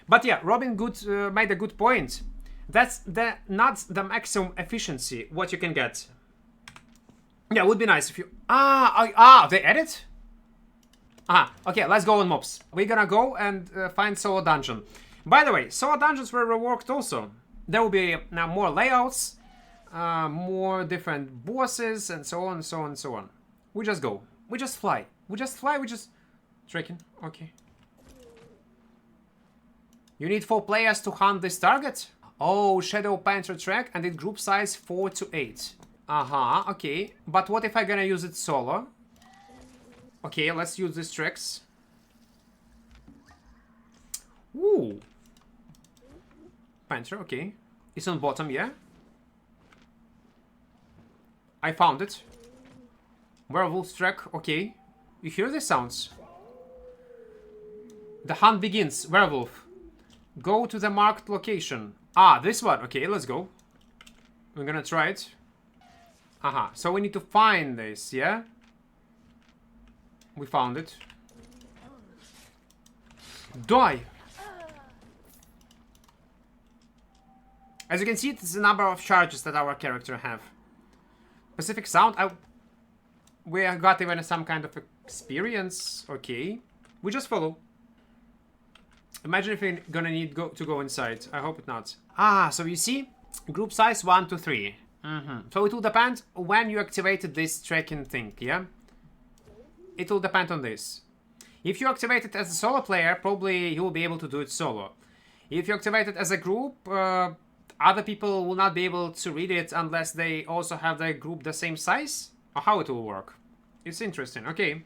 A: But yeah, Robin Good made a good point. That's not the maximum efficiency, what you can get. Yeah, it would be nice if you... they added? Okay, let's go on mobs. We're gonna go and find solo dungeon. By the way, solo dungeons were reworked also. There will be now more layouts, more different bosses, and so on, so on, so on. We just go. We just fly. We just fly, we just... Trekking, okay. You need 4 players to hunt this target? Oh, Shadow Panther track, and it group size 4 to 8. Okay. But what if I'm gonna use it solo? Okay, let's use these tracks. Ooh. Panther, okay. It's on bottom, yeah? I found it. Werewolf track, okay. You hear the sounds? The hunt begins. Werewolf. Go to the marked location. This one. Okay, let's go. We're gonna try it. So we need to find this, yeah? We found it. Die! As you can see, it's the number of charges that our character have. Specific sound. We got even some kind of experience. Okay. We just follow. Imagine if we're gonna need to go inside. I hope it not. So you see, group size 1 to 3. So it will depend when you activated this tracking thing, yeah? It will depend on this. If you activate it as a solo player, probably you will be able to do it solo. If you activate it as a group, other people will not be able to read it unless they also have their group the same size? Or how it will work? It's interesting, okay.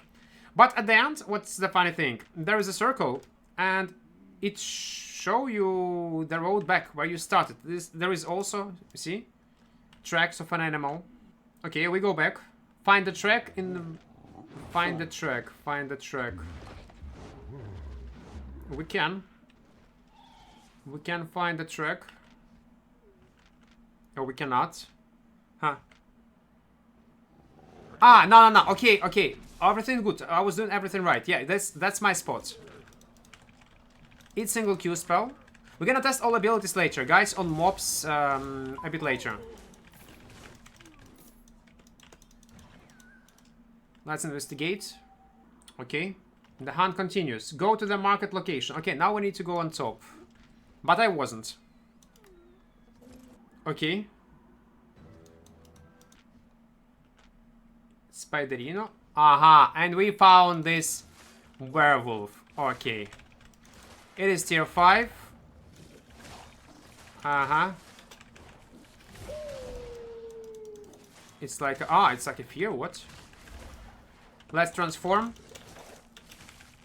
A: But at the end, what's the funny thing? There is a circle, and it show you the road back where you started. There is also, you see, tracks of an animal. Okay, we go back. Find the track in the... Find the track. Find the track. We can. We can find the track. Or we cannot. No. Okay. Everything good. I was doing everything right. Yeah, that's my spot. It's single Q spell. We're gonna test all abilities later, guys, on mobs a bit later. Let's investigate. Okay. The hunt continues. Go to the market location. Okay, now we need to go on top. But I wasn't. Okay. Spiderino. And we found this werewolf. Okay. It is tier 5. It's like it's like a fear. What? Let's transform.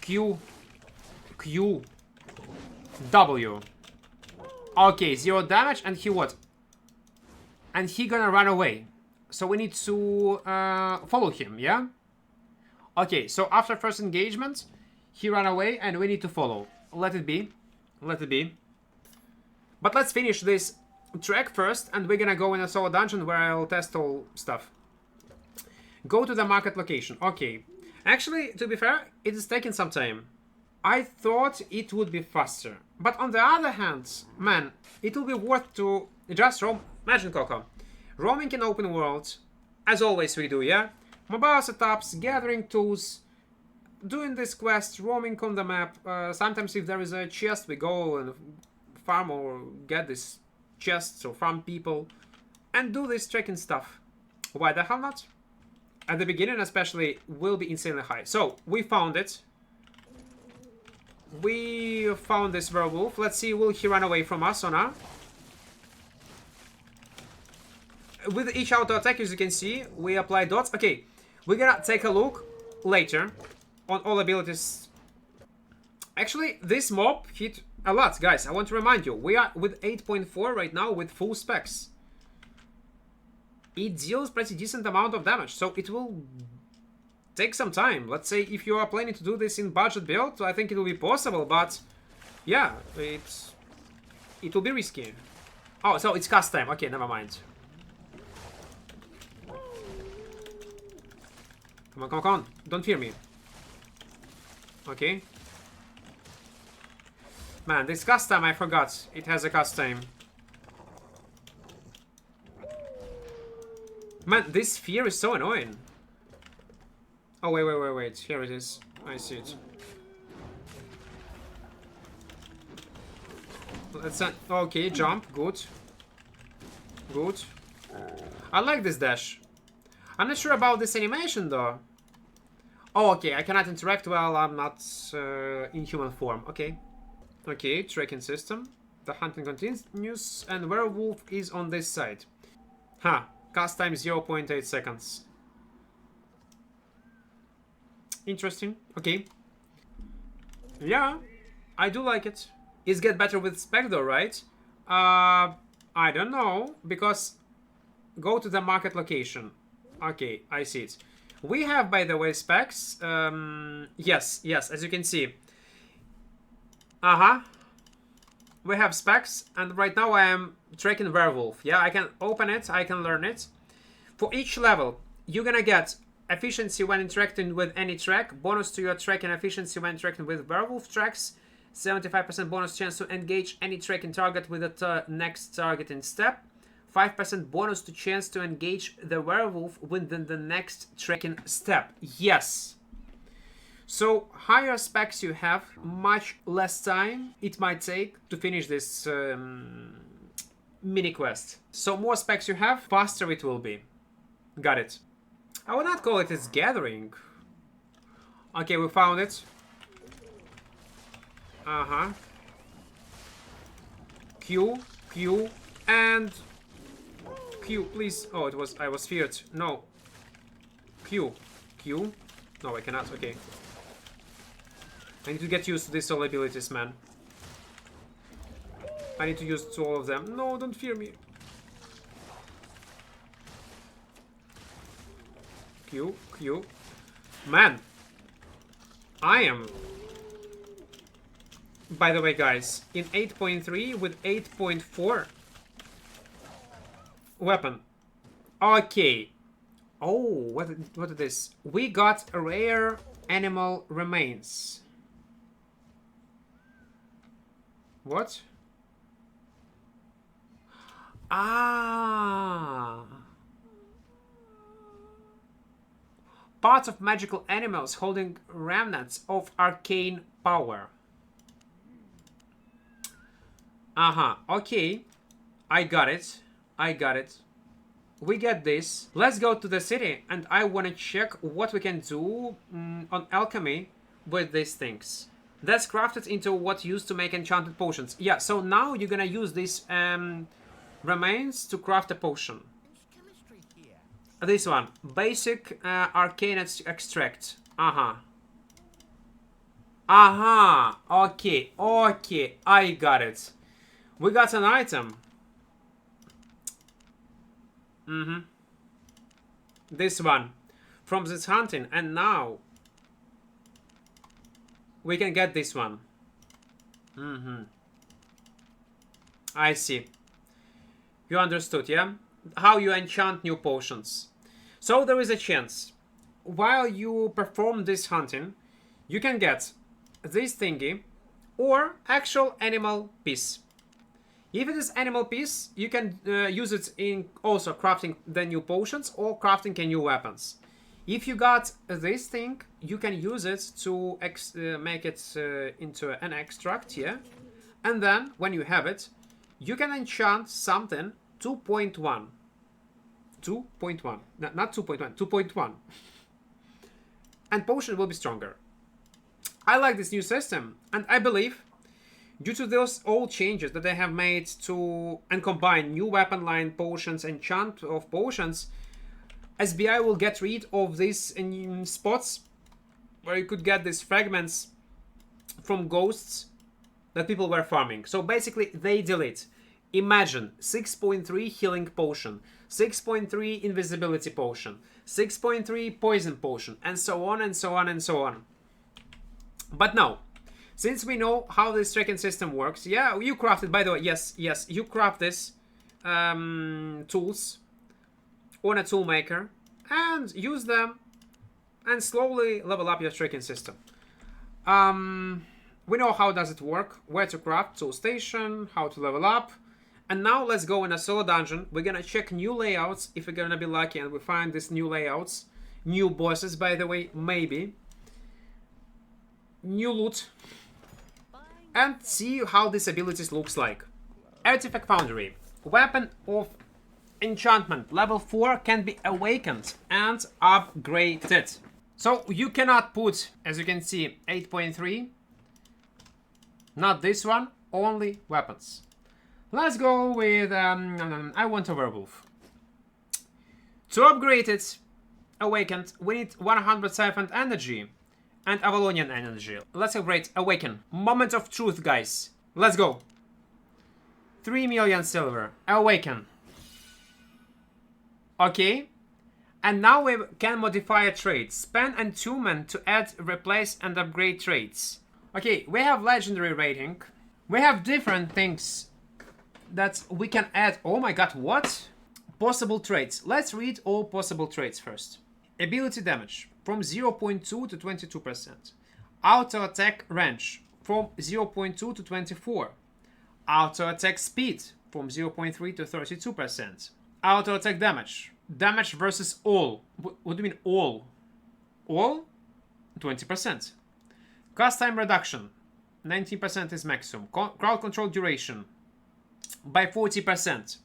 A: Q W. Okay, 0 damage, and he what? And he gonna run away. So we need to follow him, yeah? Okay, so after first engagement, he ran away and we need to follow. Let it be. Let it be. But let's finish this track first, and we're gonna go in a solo dungeon where I'll test all stuff. Go to the market location. Okay. Actually, to be fair, it is taking some time. I thought it would be faster. But on the other hand, man, it will be worth to just roam. Imagine, Coco. Roaming in open world, as always we do, yeah? Mobile setups, gathering tools, doing this quest, roaming on the map. Sometimes if there is a chest, we go and farm or get this chests or farm people and do this trekking stuff. Why the hell not? At the beginning especially will be insanely high. So we found it. We found this werewolf. Let's see, will he run away from us or not? With each auto attack, as you can see, we apply dots. Okay, We're gonna take a look later on all abilities. Actually, this mob hit a lot, guys. I want to remind you, we are with 8.4 right now with full specs. It deals pretty decent amount of damage, so it will take some time. Let's say if you are planning to do this in budget build, I think it will be possible, but yeah, it will be risky. Oh, so it's cast time. Okay, never mind. Come on, come on, come on. Don't fear me. Okay. Man, this cast time, I forgot. It has a cast time. Man, this fear is so annoying. Oh, wait. Here it is. I see it. Let's okay, jump. Good. Good. I like this dash. I'm not sure about this animation, though. Oh, okay. I cannot interact while I'm not in human form. Okay. Okay, tracking system. The hunting continues, and werewolf is on this side. Huh. Cast time 0.8 seconds. Interesting. Okay. Yeah, I do like it. It's get better with spec though, right? I don't know, because go to the market location. Okay, I see it. We have, by the way, specs. Yes, as you can see. We have specs, and right now I am tracking werewolf. Yeah, I can open it, I can learn it. For each level, you're gonna get efficiency when interacting with any track, bonus to your tracking efficiency when interacting with werewolf tracks, 75% bonus chance to engage any tracking target with the next targeting step, 5% bonus to chance to engage the werewolf within the next tracking step. Yes. So higher specs you have, much less time it might take to finish this mini quest. So more specs you have, faster it will be. Got it. I would not call it its gathering. Okay, we found it. Q, and Q, please. Oh, I was feared. No. Q. No, I cannot. Okay. I need to get used to these all abilities, man. I need to use all of them. No, don't fear me. Q. Man. I am... By the way, guys, in 8.3 with 8.4 weapon. Okay. Oh, what is this? We got rare animal remains. What? Parts of magical animals holding remnants of arcane power. Okay. I got it. We get this. Let's go to the city, and I want to check what we can do on alchemy with these things. That's crafted into what used to make enchanted potions. Yeah, so now you're gonna use these remains to craft a potion. This one. Basic arcane extract. Okay, I got it. We got an item. This one. From this hunting, and now we can get this one. I see. You understood, yeah? How you enchant new potions. So there is a chance. While you perform this hunting, you can get this thingy or actual animal piece. If it is animal piece, you can use it in also crafting the new potions or crafting new weapons. If you got this thing, you can use it to make it into an extract, yeah? And then, when you have it, you can enchant something 2.1. 2.1. No, not 2.1, 2.1. And potion will be stronger. I like this new system, and I believe, due to those old changes that they have made to and combine new weapon line potions, enchant of potions, SBI will get rid of these spots where you could get these fragments from ghosts that people were farming. So basically they delete. Imagine 6.3 healing potion, 6.3 invisibility potion, 6.3 poison potion, and so on and so on and so on. But no, since we know how this tracking system works, yeah, you crafted, by the way, yes, you craft this tools on a tool maker and use them and slowly level up your tracking system. We know how does it work, where to craft, tool station, how to level up. And now let's go in a solo dungeon. We're gonna check new layouts if we're gonna be lucky and we find these new layouts. New bosses, by the way, maybe. New loot. And see how this abilities looks like. Artifact Foundry. Weapon of enchantment. Level 4 can be awakened and upgraded. So you cannot put, as you can see, 8.3. Not this one, only weapons. Let's go with, I want a werewolf. To upgrade it, awakened, we need 100 siphoned energy and Avalonian energy. Let's upgrade awaken. Moment of truth, guys. Let's go. 3 million silver. Awaken. Okay. And now we can modify a trait. Spend attunement to add, replace, and upgrade traits. Okay, we have legendary rating. We have different things that we can add. Oh my god, what? Possible traits. Let's read all possible traits first. Ability damage from 0.2 to 22%. Auto attack range from 0.2 to 24. Auto attack speed from 0.3 to 32%. Auto attack damage. Damage versus all. What do you mean all? All? 20%. Cast time reduction. 19% is maximum. Crowd control duration by 40%.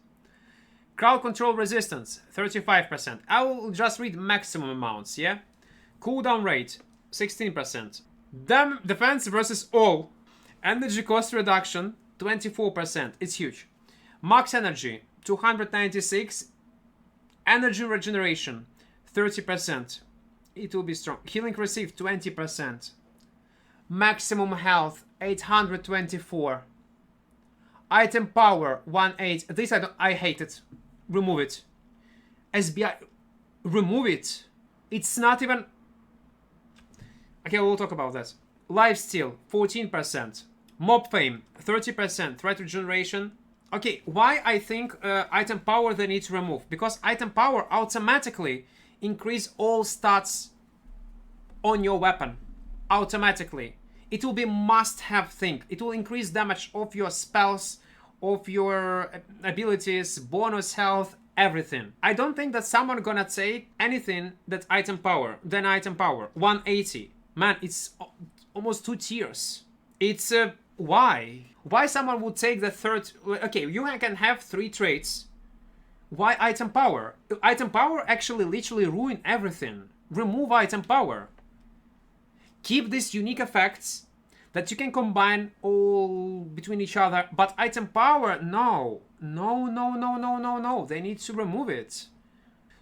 A: Crowd control resistance 35%. I will just read maximum amounts, yeah? Cooldown rate 16%. Defense versus all. Energy cost reduction 24%. It's huge. Max energy 296. Energy regeneration 30%. It will be strong. Healing received 20%. Maximum health 824. Item power 18. This I hate it. Remove it. SBI. Remove it. It's not even. Okay, we'll talk about that. Lifesteal 14%. Mob fame 30%. Threat regeneration. Okay, why I think item power they need to remove? Because item power automatically increase all stats on your weapon. Automatically. It will be must-have thing. It will increase damage of your spells, of your abilities, bonus health, everything. I don't think that someone gonna take anything that item power, then item power. 180. Man, it's almost 2 tiers. It's why? Why someone would take the third? Okay, you can have 3 traits. Why item power? Item power actually literally ruin everything. Remove item power. Keep these unique effects that you can combine all between each other, but item power, no. No. They need to remove it.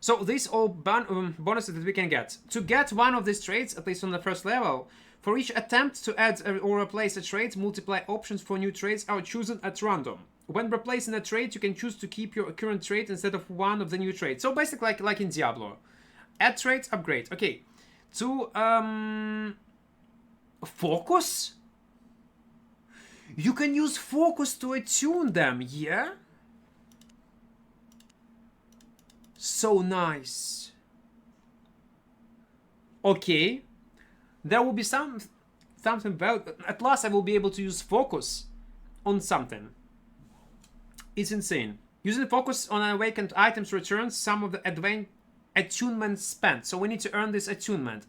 A: So these all bonuses that we can get. To get one of these traits, at least on the first level, for each attempt to add or replace a trait, multiply options for new traits are chosen at random. When replacing a trait, you can choose to keep your current trait instead of one of the new traits. So basically like in Diablo. Add traits, upgrade. Okay. To focus? You can use focus to attune them, yeah? So nice. Okay. There will be something at last I will be able to use focus on something. It's insane. Using focus on awakened items returns some of the attunement spent. So we need to earn this attunement.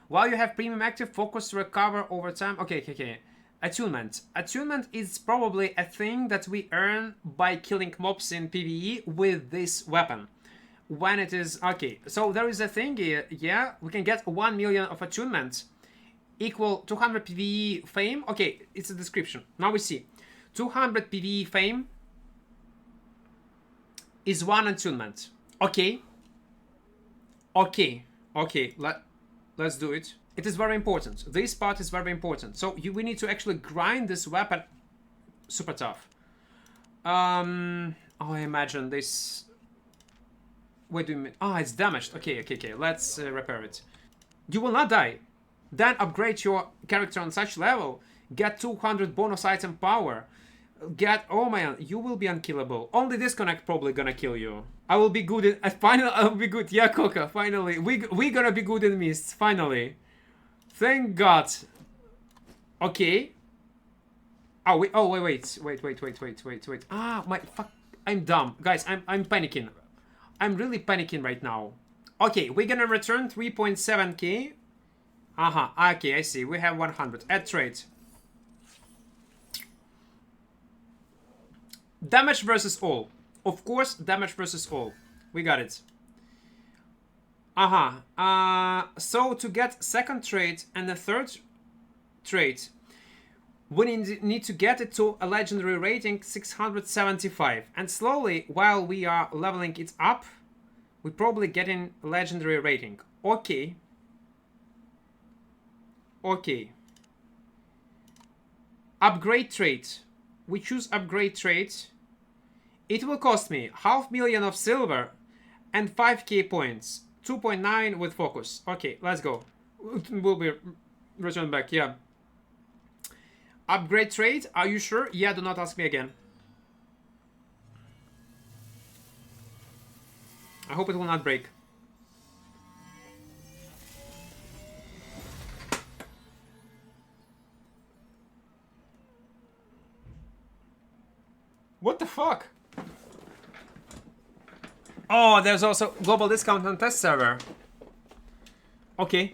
A: While you have premium active, focus to recover over time. Okay. Attunement. Attunement is probably a thing that we earn by killing mobs in PvE with this weapon. When it is... Okay, so there is a thing here. Yeah, we can get 1 million of attunement. Equal 200 PvE fame. Okay, it's a description. Now we see. 200 PvE fame is 1 attunement. Okay. Okay, okay, let's do it. It is very important. This part is very important. So we need to actually grind this weapon super tough. Oh, I imagine this. What do you mean? Ah, it's damaged. Okay, okay, okay. Let's repair it. You will not die. Then upgrade your character on such level. Get 200 bonus item power. Get, oh man, you will be unkillable. Only disconnect probably gonna kill you. I will be good in, finally I will be good. Yeah, Coca, finally. We gonna be good in mists, finally. Thank God. Okay. Oh, wait, oh, wait. Ah, my, fuck, I'm dumb. Guys, I'm panicking. I'm really panicking right now. Okay, we're gonna return 3.7k. Okay, I see. We have 100. Add trade. Damage versus all. Of course, damage versus all. We got it. So to get second trait and the third trait, we need to get it to a legendary rating 675. And slowly, while we are leveling it up, we're probably getting a legendary rating. Okay. Okay. Upgrade trait. We choose upgrade trait. It will cost me 500,000 of silver and 5k points. 2.9 with focus. Okay, let's go. We'll be returned back, yeah. Upgrade trait, are you sure? Yeah, do not ask me again. I hope it will not break. What the fuck? Oh, there's also global discount on test server. Okay.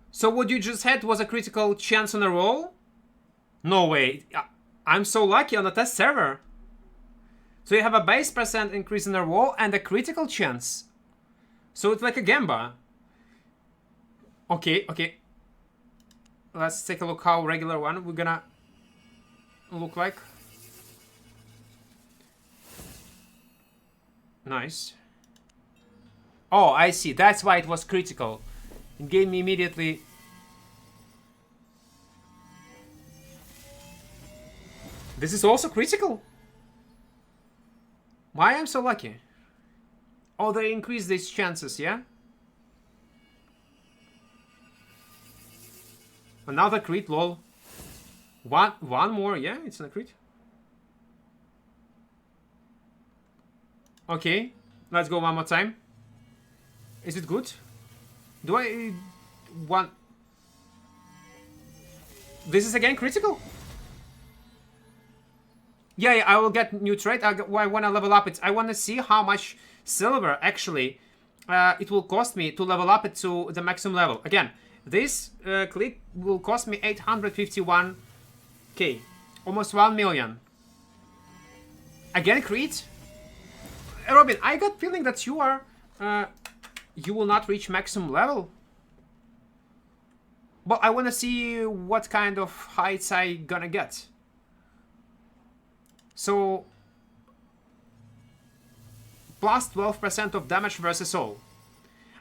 A: So what you just had was a critical chance on a roll? No way. I'm so lucky on the test server. So you have a base percent increase in a roll and a critical chance. So it's like a gamba. Okay, okay. Let's take a look how regular one we're gonna look like. Nice. Oh, I see. That's why it was critical. It gave me immediately. This is also critical? Why I'm so lucky? Oh, they increase these chances, yeah? Another crit, lol. One more, yeah? It's a crit. Okay, let's go one more time. Is it good? Do I want... This is again critical? Yeah, I will get new trait. I want to level up it. I want to see how much silver actually it will cost me to level up it to the maximum level. Again, this click will cost me 851k. Almost 1 million. Again, crit? Robin, I got feeling that you are... you will not reach maximum level. But I want to see what kind of heights I gonna get. So... plus 12% of damage versus all.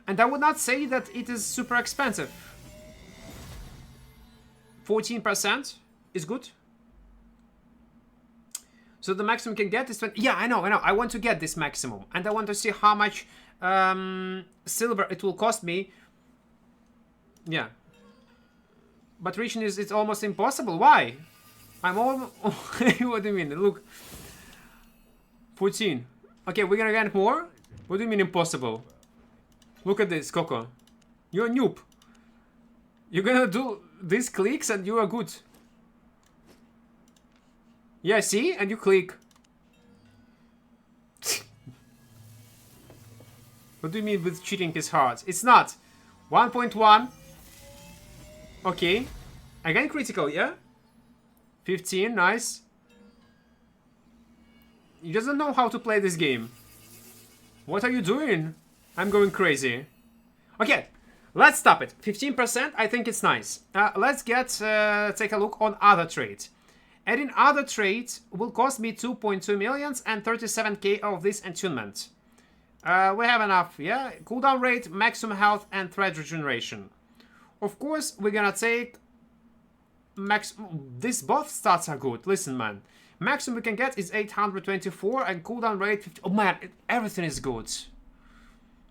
A: And I would not say that it is super expensive. 14% is good. So the maximum can get is 20. Yeah, I know. I want to get this maximum. And I want to see how much silver it will cost me. Yeah. But reaching it's almost impossible. Why? I'm almost... What do you mean? Look. 14. Okay, we're gonna get more? What do you mean impossible? Look at this, Coco. You're a noob. You're gonna do these clicks and you are good. Yeah, see? And you click. What do you mean with cheating is hard? It's not. 1.1. Okay. Again critical, yeah? 15, nice. He doesn't know how to play this game. What are you doing? I'm going crazy. Okay, let's stop it. 15%, I think it's nice. Let's take a look on other trades. Adding other trades will cost me 2.2 million and 37k of this attunement. We have enough, yeah? Cooldown rate, maximum health, and threat regeneration. Of course, we're gonna take max. This both stats are good. Listen, man. Maximum we can get is 824 and cooldown rate 50. Oh man, everything is good.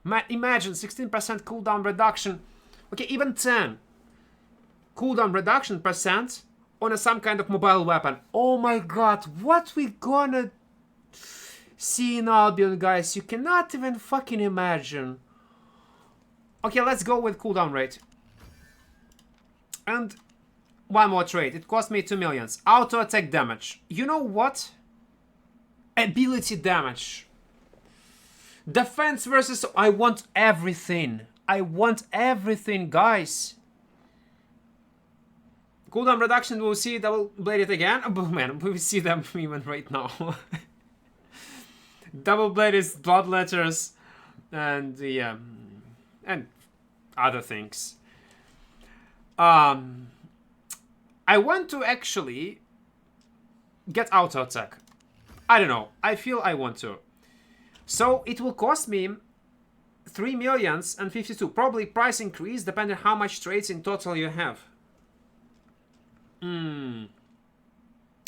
A: Man, imagine 16% cooldown reduction. Okay, even 10 cooldown reduction percent on some kind of mobile weapon. Oh my god, what we gonna see in Albion, guys? You cannot even fucking imagine. Okay, let's go with cooldown rate. And one more trait. It cost me 2 millions. Auto attack damage. You know what? Ability damage. Defense versus... I want everything. I want everything, guys. Cooldown reduction, we'll see double bladed again. Oh man, we see them even right now. Double blade is blood letters and yeah, and other things. I want to actually get auto attack. I don't know. I feel I want to. So it will cost me 3 millions and 52. Probably price increase depending on how much trades in total you have.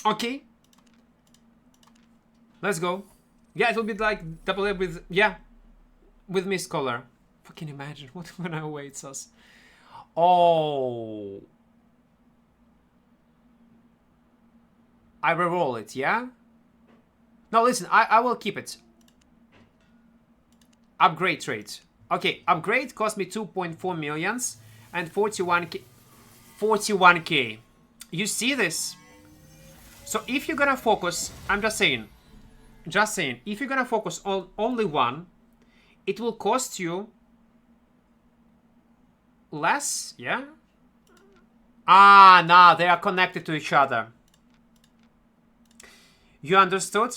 A: Okay. Let's go. Yeah, it will be like double A with, yeah, with Mist Color. Fucking imagine what gonna awaits us. Oh. I reroll it, yeah? No, listen, I will keep it. Upgrade trade. Okay, upgrade cost me 2.4 millions and 41k. 41k. You see this? So if you're gonna focus, I'm just saying, if you're gonna focus on only one, it will cost you less, yeah? Ah, nah, they are connected to each other. You understood?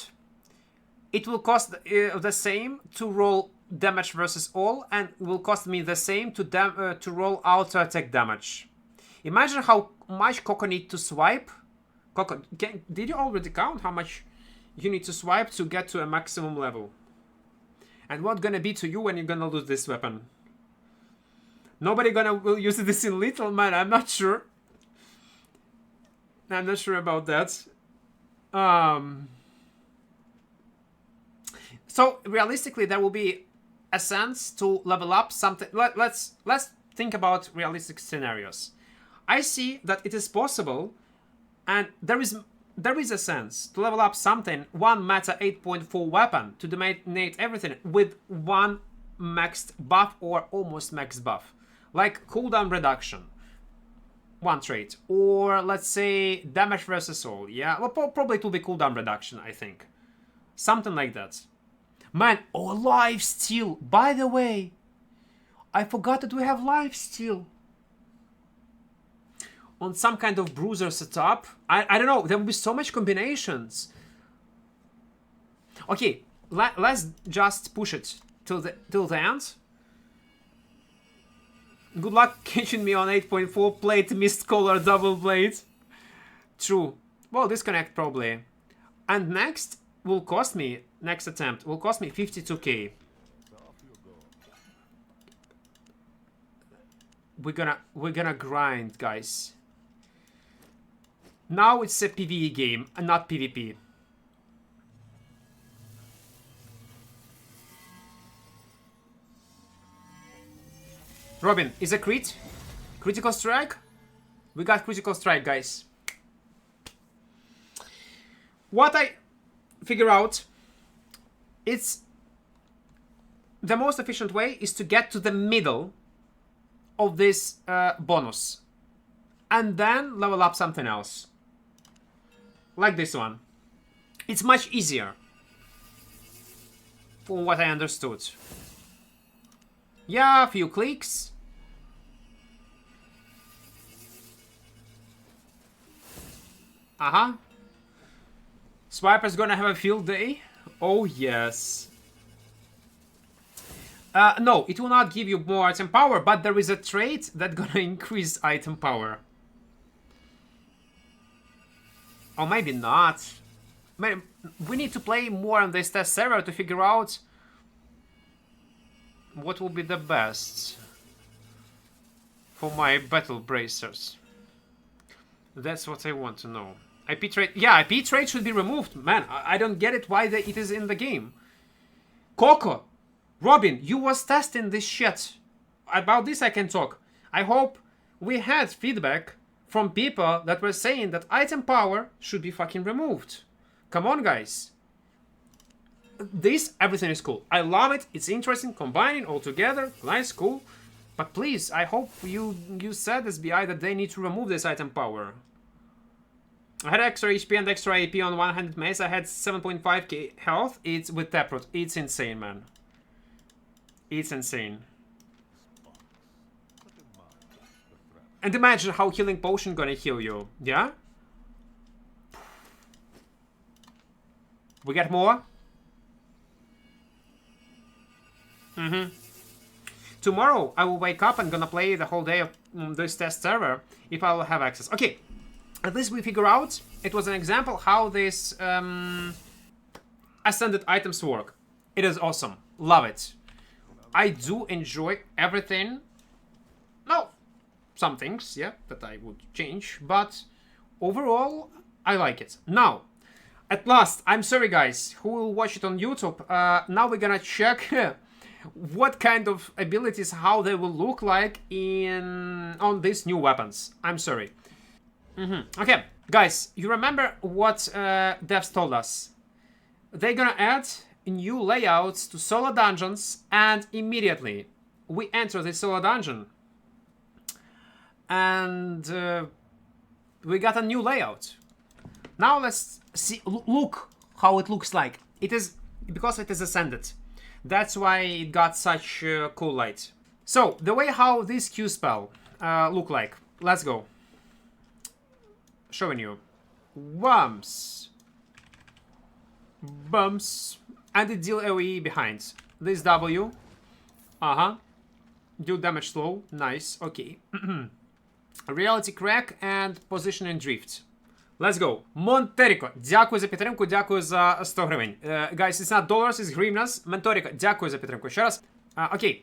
A: It will cost the same to roll damage versus all, and will cost me the same to roll auto attack damage. Imagine how much Coco need to swipe. Coco, did you already count how much you need to swipe to get to a maximum level? And what gonna be to you when you're gonna lose this weapon? Nobody will use this in Little, man. I'm not sure. I'm not sure about that. So realistically, there will be a sense to level up something. Let's think about realistic scenarios. I see that it is possible, and there is a sense to level up something, one meta 8.4 weapon to dominate everything with one maxed buff or almost maxed buff, like cooldown reduction, one trait, or let's say damage versus all. Yeah, well, probably it will be cooldown reduction, I think, something like that. Man, oh, life steal. By the way, I forgot that we have life steal on some kind of bruiser setup. I don't know, there will be so much combinations. Okay, let's just push it till the end. Good luck catching me on 8.4 plate Mist Color double blade. True. Well, disconnect probably. And next will cost me, next attempt will cost me 52k. We're gonna grind, guys. Now it's a PvE game and not PvP. Robin, is a crit? Critical strike? We got critical strike, guys. What I figure out, it's the most efficient way is to get to the middle of this bonus and then level up something else. Like this one. It's much easier, from what I understood. Yeah, a few clicks. Swiper's gonna have a field day. Oh yes. No, it will not give you more item power, but there is a trait that's gonna increase item power. Or maybe not. Maybe we need to play more on this test server to figure out What will be the best for my battle bracers? That's what I want to know. IP trade, yeah, IP trade should be removed. Man, I don't get it why it is in the game. Coco, Robin, you was testing this shit. About this I can talk. I hope we had feedback from people that were saying that item power should be fucking removed. Come on, guys. Everything is cool. I love it. It's interesting, combining all together. Nice, cool. But please, I hope you said, SBI, that they need to remove this item power. I had extra HP and extra AP on 100 mace. I had 7.5k health. It's with taproot. It's insane, man. It's insane. And imagine how healing potion gonna heal you. Yeah? We get more? Tomorrow I will wake up and gonna play the whole day of this test server if I will have access. Okay. At least we figure out, it was an example how this ascended items work. It is awesome. Love it. I do enjoy everything. No, some things, yeah, that I would change. But overall, I like it. Now, at last, I'm sorry guys, who will watch it on YouTube. Now we're gonna check what kind of abilities, how they will look like on these new weapons. I'm sorry. Okay, guys, you remember what devs told us? They're gonna add new layouts to solo dungeons, and immediately we enter the solo dungeon and we got a new layout. Now let's see, look how it looks like. It is, because it is ascended, that's why it got such cool light. So, the way how this Q spell look like, let's go. Showing you. Bumps. Bumps. And it deal AoE behind. This W. Do damage slow. Nice. Okay. Reality crack and positioning drift. Let's go. Монтерико, дякую за підтримку, дякую за 100 гривень. Guys, it's not dollars, it's hryvnias. Монтерико, дякую за підтримку. Ще раз. Okay.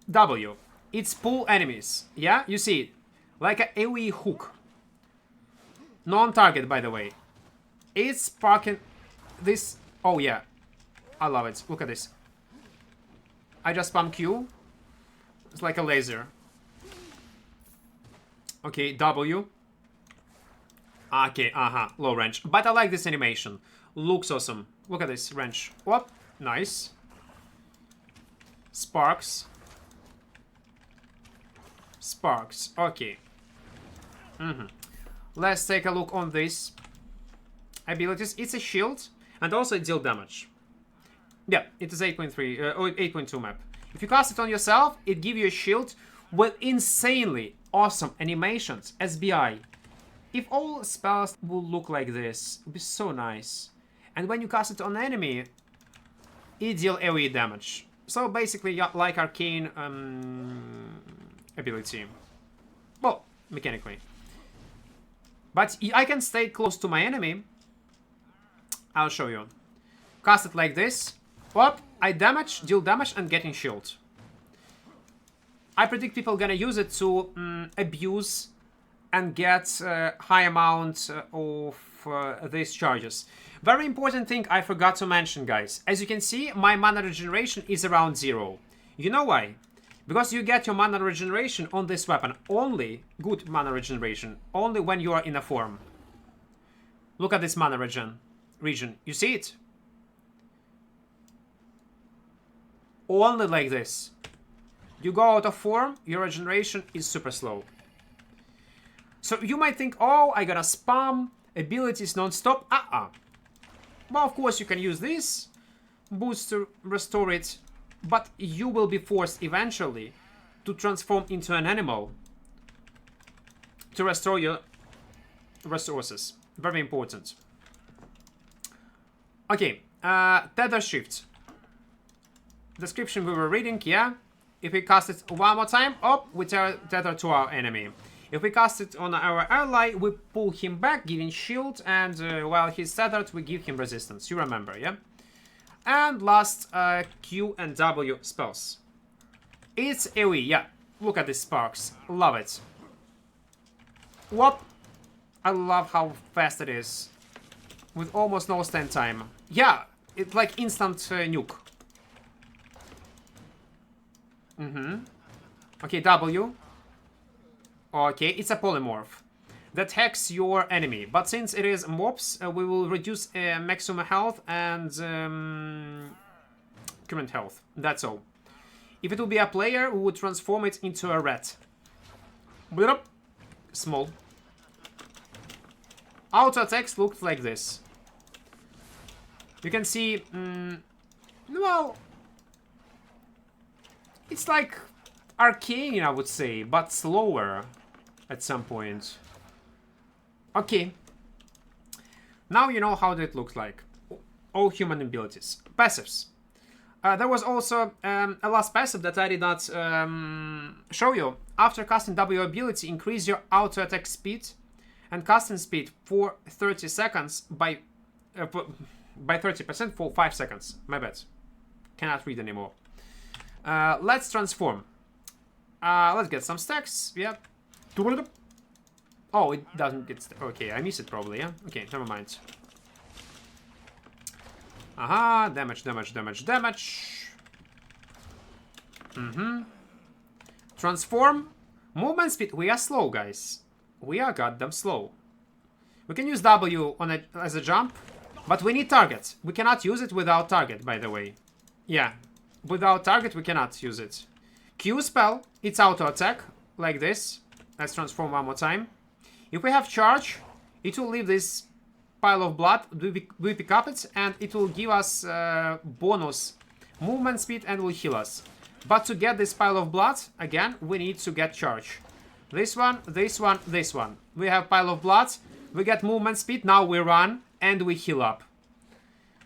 A: W. It's pull enemies. Yeah? You see it. Like a AoE hook. Non-target, by the way. It's sparking this. Oh, yeah. I love it. Look at this. I just spam Q. It's like a laser. Okay, W. Okay, low range. But I like this animation. Looks awesome. Look at this range. Whoop. Nice. Sparks. Sparks. Okay. Let's take a look on these abilities. It's a shield, and also it deals damage. Yeah, it is 8.3 or 8.2 map. If you cast it on yourself, it gives you a shield with insanely awesome animations. SBI. If all spells will look like this, it would be so nice. And when you cast it on enemy, it deals AoE damage. So basically, like arcane ability. Well, mechanically. But I can stay close to my enemy. I'll show you. Cast it like this. Whoop, I damage, deal damage, and getting shield. I predict people gonna use it to abuse and get high amount of these charges. Very important thing I forgot to mention, guys. As you can see, my mana regeneration is around 0. You know why? Because you get your mana regeneration on this weapon. Only good mana regeneration. Only when you are in a form. Look at this mana region. You see it? Only like this. You go out of form, your regeneration is super slow. So you might think, oh, I gotta spam abilities non-stop. Well, of course you can use this boost to restore it, but you will be forced eventually to transform into an animal to restore your resources. Very important. Okay, tether shift. Description we were reading, yeah. If we cast it one more time, we tether to our enemy. If we cast it on our ally, we pull him back, giving shield, and while he's tethered, we give him resistance. You remember, yeah? And last, Q and W spells. It's AoE, yeah. Look at these sparks. Love it. Whoop. I love how fast it is. With almost no stand time. Yeah, it's like instant nuke. Okay, W. Okay, it's a polymorph that hacks your enemy. But since it is mobs, we will reduce maximum health and current health. That's all. If it will be a player, we would transform it into a rat. Small. Auto attacks looked like this. You can see, well, it's like Arcane, I would say, but slower at some point. Okay. Now you know how that looks like. All human abilities. Passives. There was also a last passive that I did not show you. After casting W ability, increase your auto attack speed and casting speed for 30 seconds by 30% for 5 seconds. My bad. Cannot read anymore. Let's transform. Let's get some stacks. Yeah. Oh, it doesn't get... Okay, I missed it probably, yeah? Okay, never mind. Aha, damage, damage, damage, damage. Transform. Movement speed. We are slow, guys. We are goddamn slow. We can use W on it as a jump, but we need target. We cannot use it without target, by the way. Yeah, without target we cannot use it. Q spell. It's auto attack, like this. Let's transform one more time. If we have charge, it will leave this pile of blood. We pick up it, and it will give us bonus movement speed and will heal us. But to get this pile of blood, again, we need to get charge. This one, this one, this one. We have pile of blood. We get movement speed. Now we run and we heal up.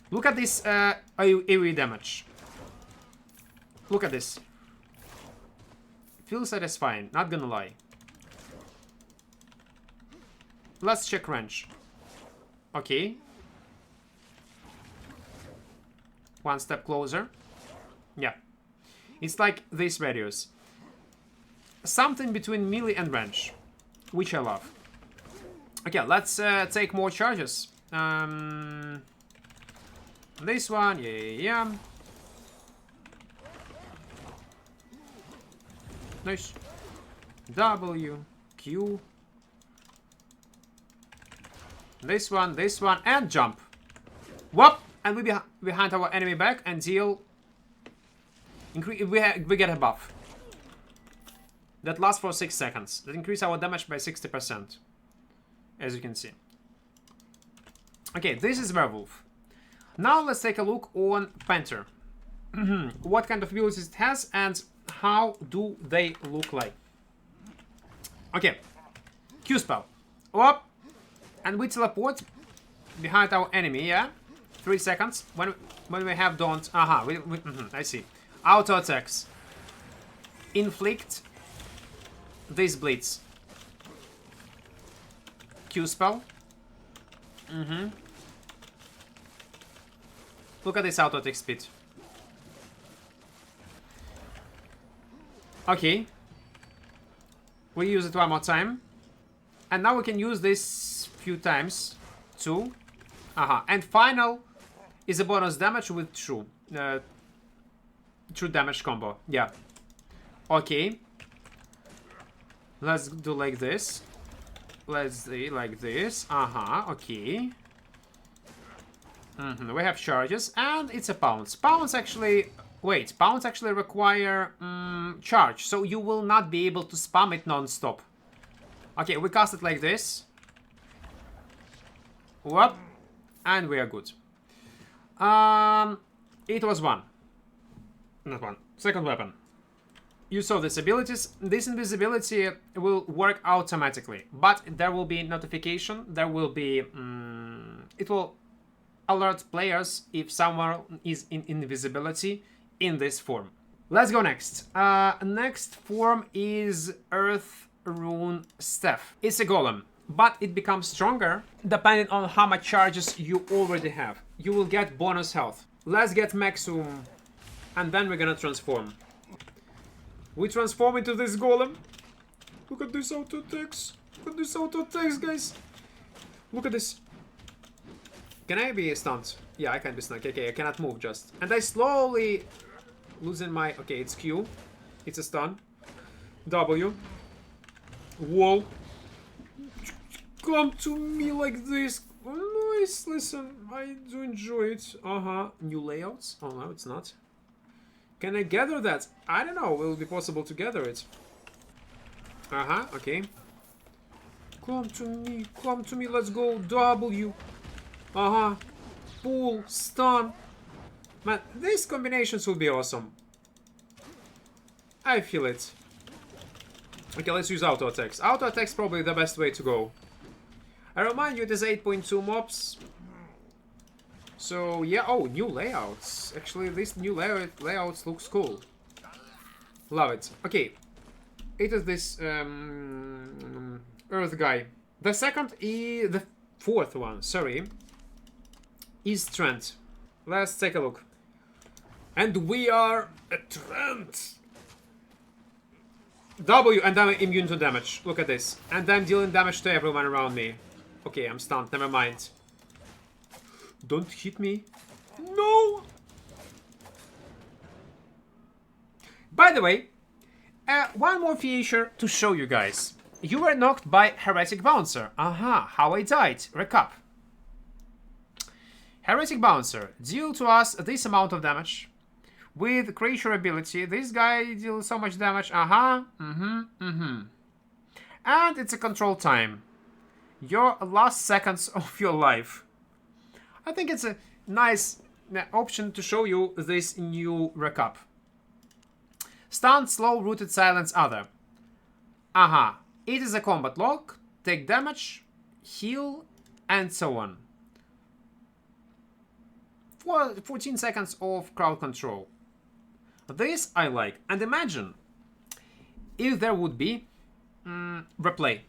A: Look at this AoE damage. Look at this. Feels satisfying, not gonna lie. Let's check range. Okay. One step closer. Yeah. It's like this radius. Something between melee and range, which I love. Okay, let's take more charges. This one, yeah. Nice. W, Q. This one, and jump. Whoop! And we behind our enemy back and deal. We get a buff. That lasts for 6 seconds. That increases our damage by 60%. As you can see. Okay, this is Werewolf. Now let's take a look on Panther. What kind of abilities it has and how do they look like. Okay. Q spell. Whoop! And we teleport behind our enemy, yeah? 3 seconds. When we have don't... Aha, I see. Auto attacks. Inflict. This bleeds. Q spell. Look at this auto attack speed. Okay. We use it one more time. And now we can use this few times. 2. And final is a bonus damage with true. True damage combo. Yeah. Okay. Let's do like this. Let's do like this. Okay. We have charges. And it's a pounce. Pounce actually... Wait. Pounce actually require charge. So you will not be able to spam it non-stop. Okay, we cast it like this. Whoop. And we are good. It was one. Not one. Second weapon. You saw these abilities. This invisibility will work automatically. But there will be notification. There will be... it will alert players if someone is in invisibility in this form. Let's go next. Next form is Earth Rune Staff. It's a golem, but it becomes stronger depending on how much charges you already have. You will get bonus health. Let's get maximum, and then we're gonna transform. We transform into this golem. Look at this auto attacks. Look at this auto attacks, guys. Look at this. Can I be stunned? Yeah, I can be stunned. Okay, I cannot move just. And I slowly losing my... Okay, it's Q. It's a stun. W. Wall. Come to me like this. Oh, nice. Listen, I do enjoy it. New layouts? Oh, no, it's not. Can I gather that? I don't know. Will it be possible to gather it? Okay. Come to me, let's go. W. Pull, stun. Man, these combinations will be awesome. I feel it. Okay, let's use auto attacks. Auto attacks probably the best way to go. I remind you, it is 8.2 mobs. So, yeah. Oh, new layouts. Actually, this new layouts looks cool. Love it. Okay. It is this Earth guy. The fourth one, sorry, is Trent. Let's take a look. And we are a Trent. W, and I'm immune to damage. Look at this. And I'm dealing damage to everyone around me. Okay, I'm stunned. Never mind. Don't hit me. No! By the way, one more feature to show you guys. You were knocked by Heretic Bouncer. How I died. Recap. Heretic Bouncer. Deal to us this amount of damage. With creature ability, this guy deals so much damage. And it's a control time. Your last seconds of your life. I think it's a nice option to show you this new recap. Stun, slow, rooted, silence, other. It is a combat lock. Take damage, heal, and so on. 14 seconds of crowd control. This I like. And imagine if there would be replay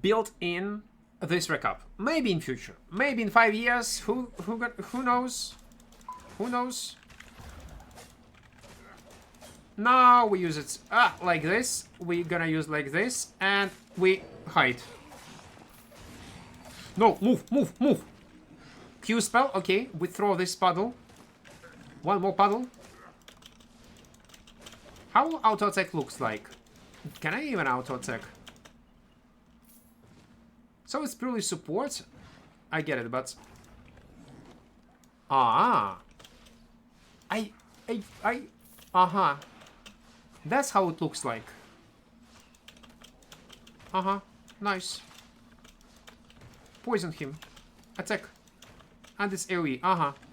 A: built in this recap. Maybe in future. Maybe in 5 years. Who knows? Who knows? Now we use it like this. We're gonna use like this. And we hide. No, move. Q spell. Okay, we throw this puddle. One more puddle. How auto attack looks like? Can I even auto attack? So it's purely support. I get it, but that's how it looks like. Nice. Poison him. Attack. And it's AoE.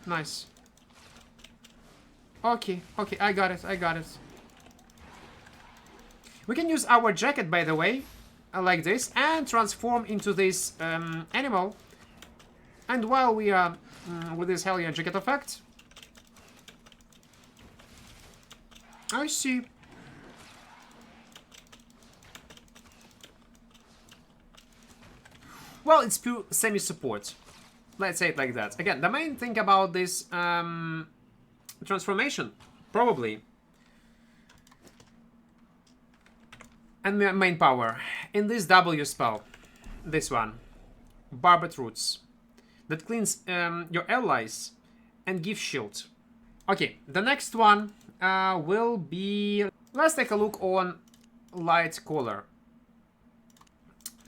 A: Nice. Okay, I got it. We can use our jacket, by the way, like this, and transform into this animal. And while we are with this Hellion jacket effect, I see. Well, it's pure semi-support. Let's say it like that. Again, the main thing about this transformation, probably, and main power, in this W spell, this one, Barbed Roots, that cleans your allies and gives shield. Okay, the next one will be... Let's take a look on Light Collar.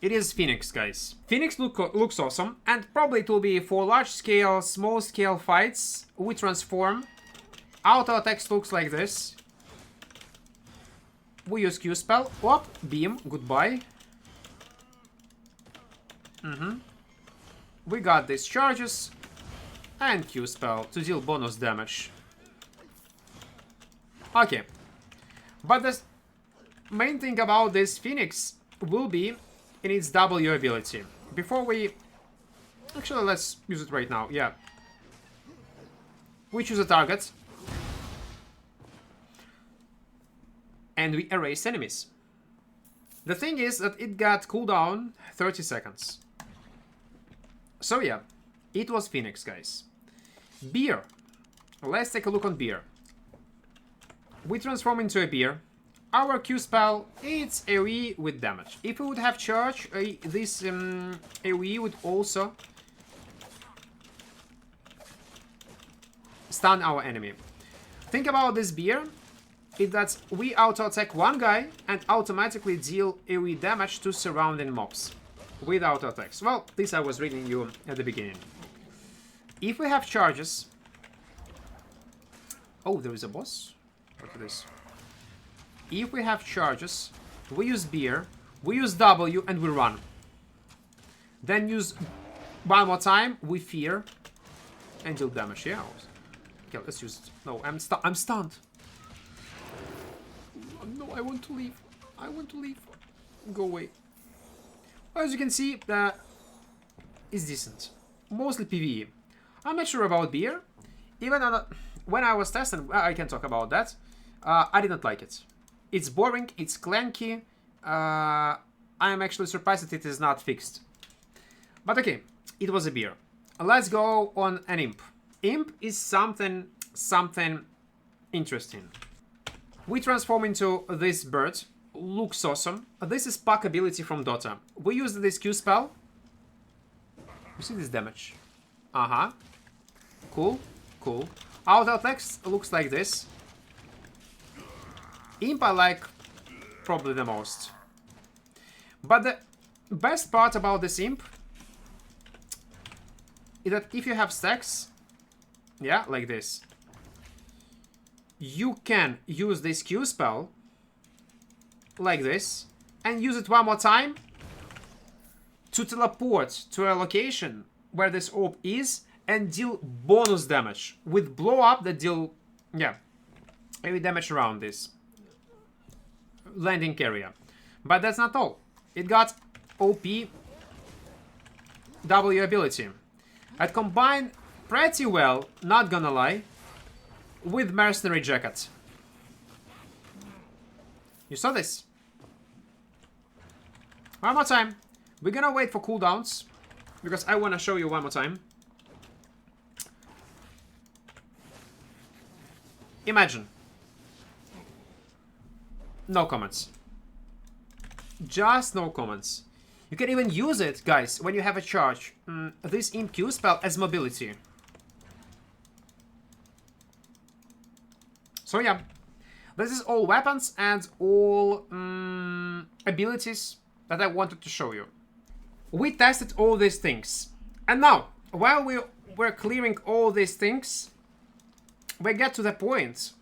A: It is Phoenix, guys. Phoenix looks awesome, and probably it will be for large-scale, small-scale fights. We transform. Auto attacks looks like this. We use Q spell. Op, beam, goodbye. We got these charges. And Q spell to deal bonus damage. Okay. But the main thing about this Phoenix will be in its W ability. Before we... Actually, let's use it right now. Yeah. We choose a target. And we erase enemies. The thing is that it got cooldown 30 seconds. So yeah, it was Phoenix, guys. Beer. Let's take a look on beer. We transform into a beer. our Q spell, it's AoE with damage. If we would have charge, this AoE would also stun our enemy. Think about this beer. It that we auto-attack one guy and automatically deal AoE damage to surrounding mobs with auto-attacks. Well, this I was reading you at the beginning. If we have charges... Oh, there is a boss? Look at this. If we have charges, we use beer, we use W, and we run. Then use one more time, we fear, and deal damage. Yeah. Okay, let's use it. No, I'm stunned. No, I want to leave. I want to leave. Go away. As you can see, it's decent. Mostly PvE. I'm not sure about beer. Even when I was testing, I can talk about that. I did not like it. It's boring, it's clanky. I am actually surprised that it is not fixed. But okay, it was a beer. Let's go on an imp. Imp is something interesting. We transform into this bird. Looks awesome. This is Puck ability from Dota. We use this Q spell. You see this damage? Cool, cool. Auto attacks looks like this. Imp I like probably the most. But the best part about this imp is that if you have stacks, yeah, like this, you can use this Q spell like this and use it one more time to teleport to a location where this orb is and deal bonus damage with blow up that deal, yeah, heavy damage around this landing area. But that's not all. It got OP W ability. It combined pretty well, not gonna lie, with Mercenary Jacket. You saw this? One more time. We're gonna wait for cooldowns because I wanna show you one more time. Imagine. No comments. Just no comments. You can even use it, guys, when you have a charge. This Imp Q spell as mobility. So yeah, this is all weapons and all abilities that I wanted to show you. We tested all these things. And now, while we were clearing all these things, we get to the point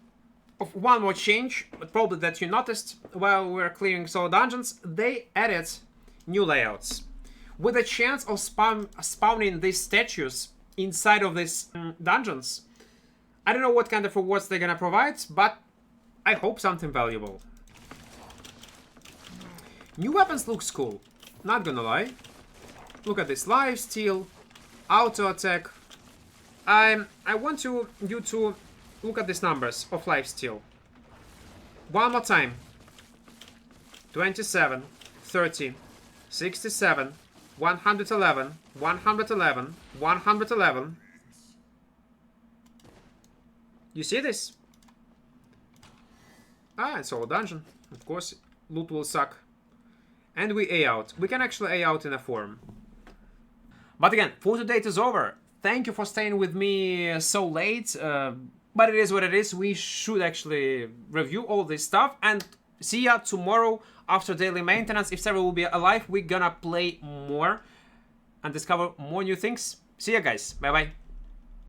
A: of one more change, but probably that you noticed while we were clearing solo dungeons. They added new layouts with a chance of spawning these statues inside of these dungeons. I don't know what kind of rewards they're gonna provide, but I hope something valuable. New weapons looks cool, not gonna lie. Look at this lifesteal, auto attack. I want you to look at these numbers of lifesteal. One more time. 27, 30, 67, 111, 111, 111. You see this? Ah, it's all a dungeon. Of course, loot will suck. And we A out. We can actually A out in a form. But again, for today it is over. Thank you for staying with me so late. But it is what it is. We should actually review all this stuff. And see ya tomorrow after daily maintenance. If server will be alive, we're gonna play more and discover more new things. See ya, guys. Bye-bye.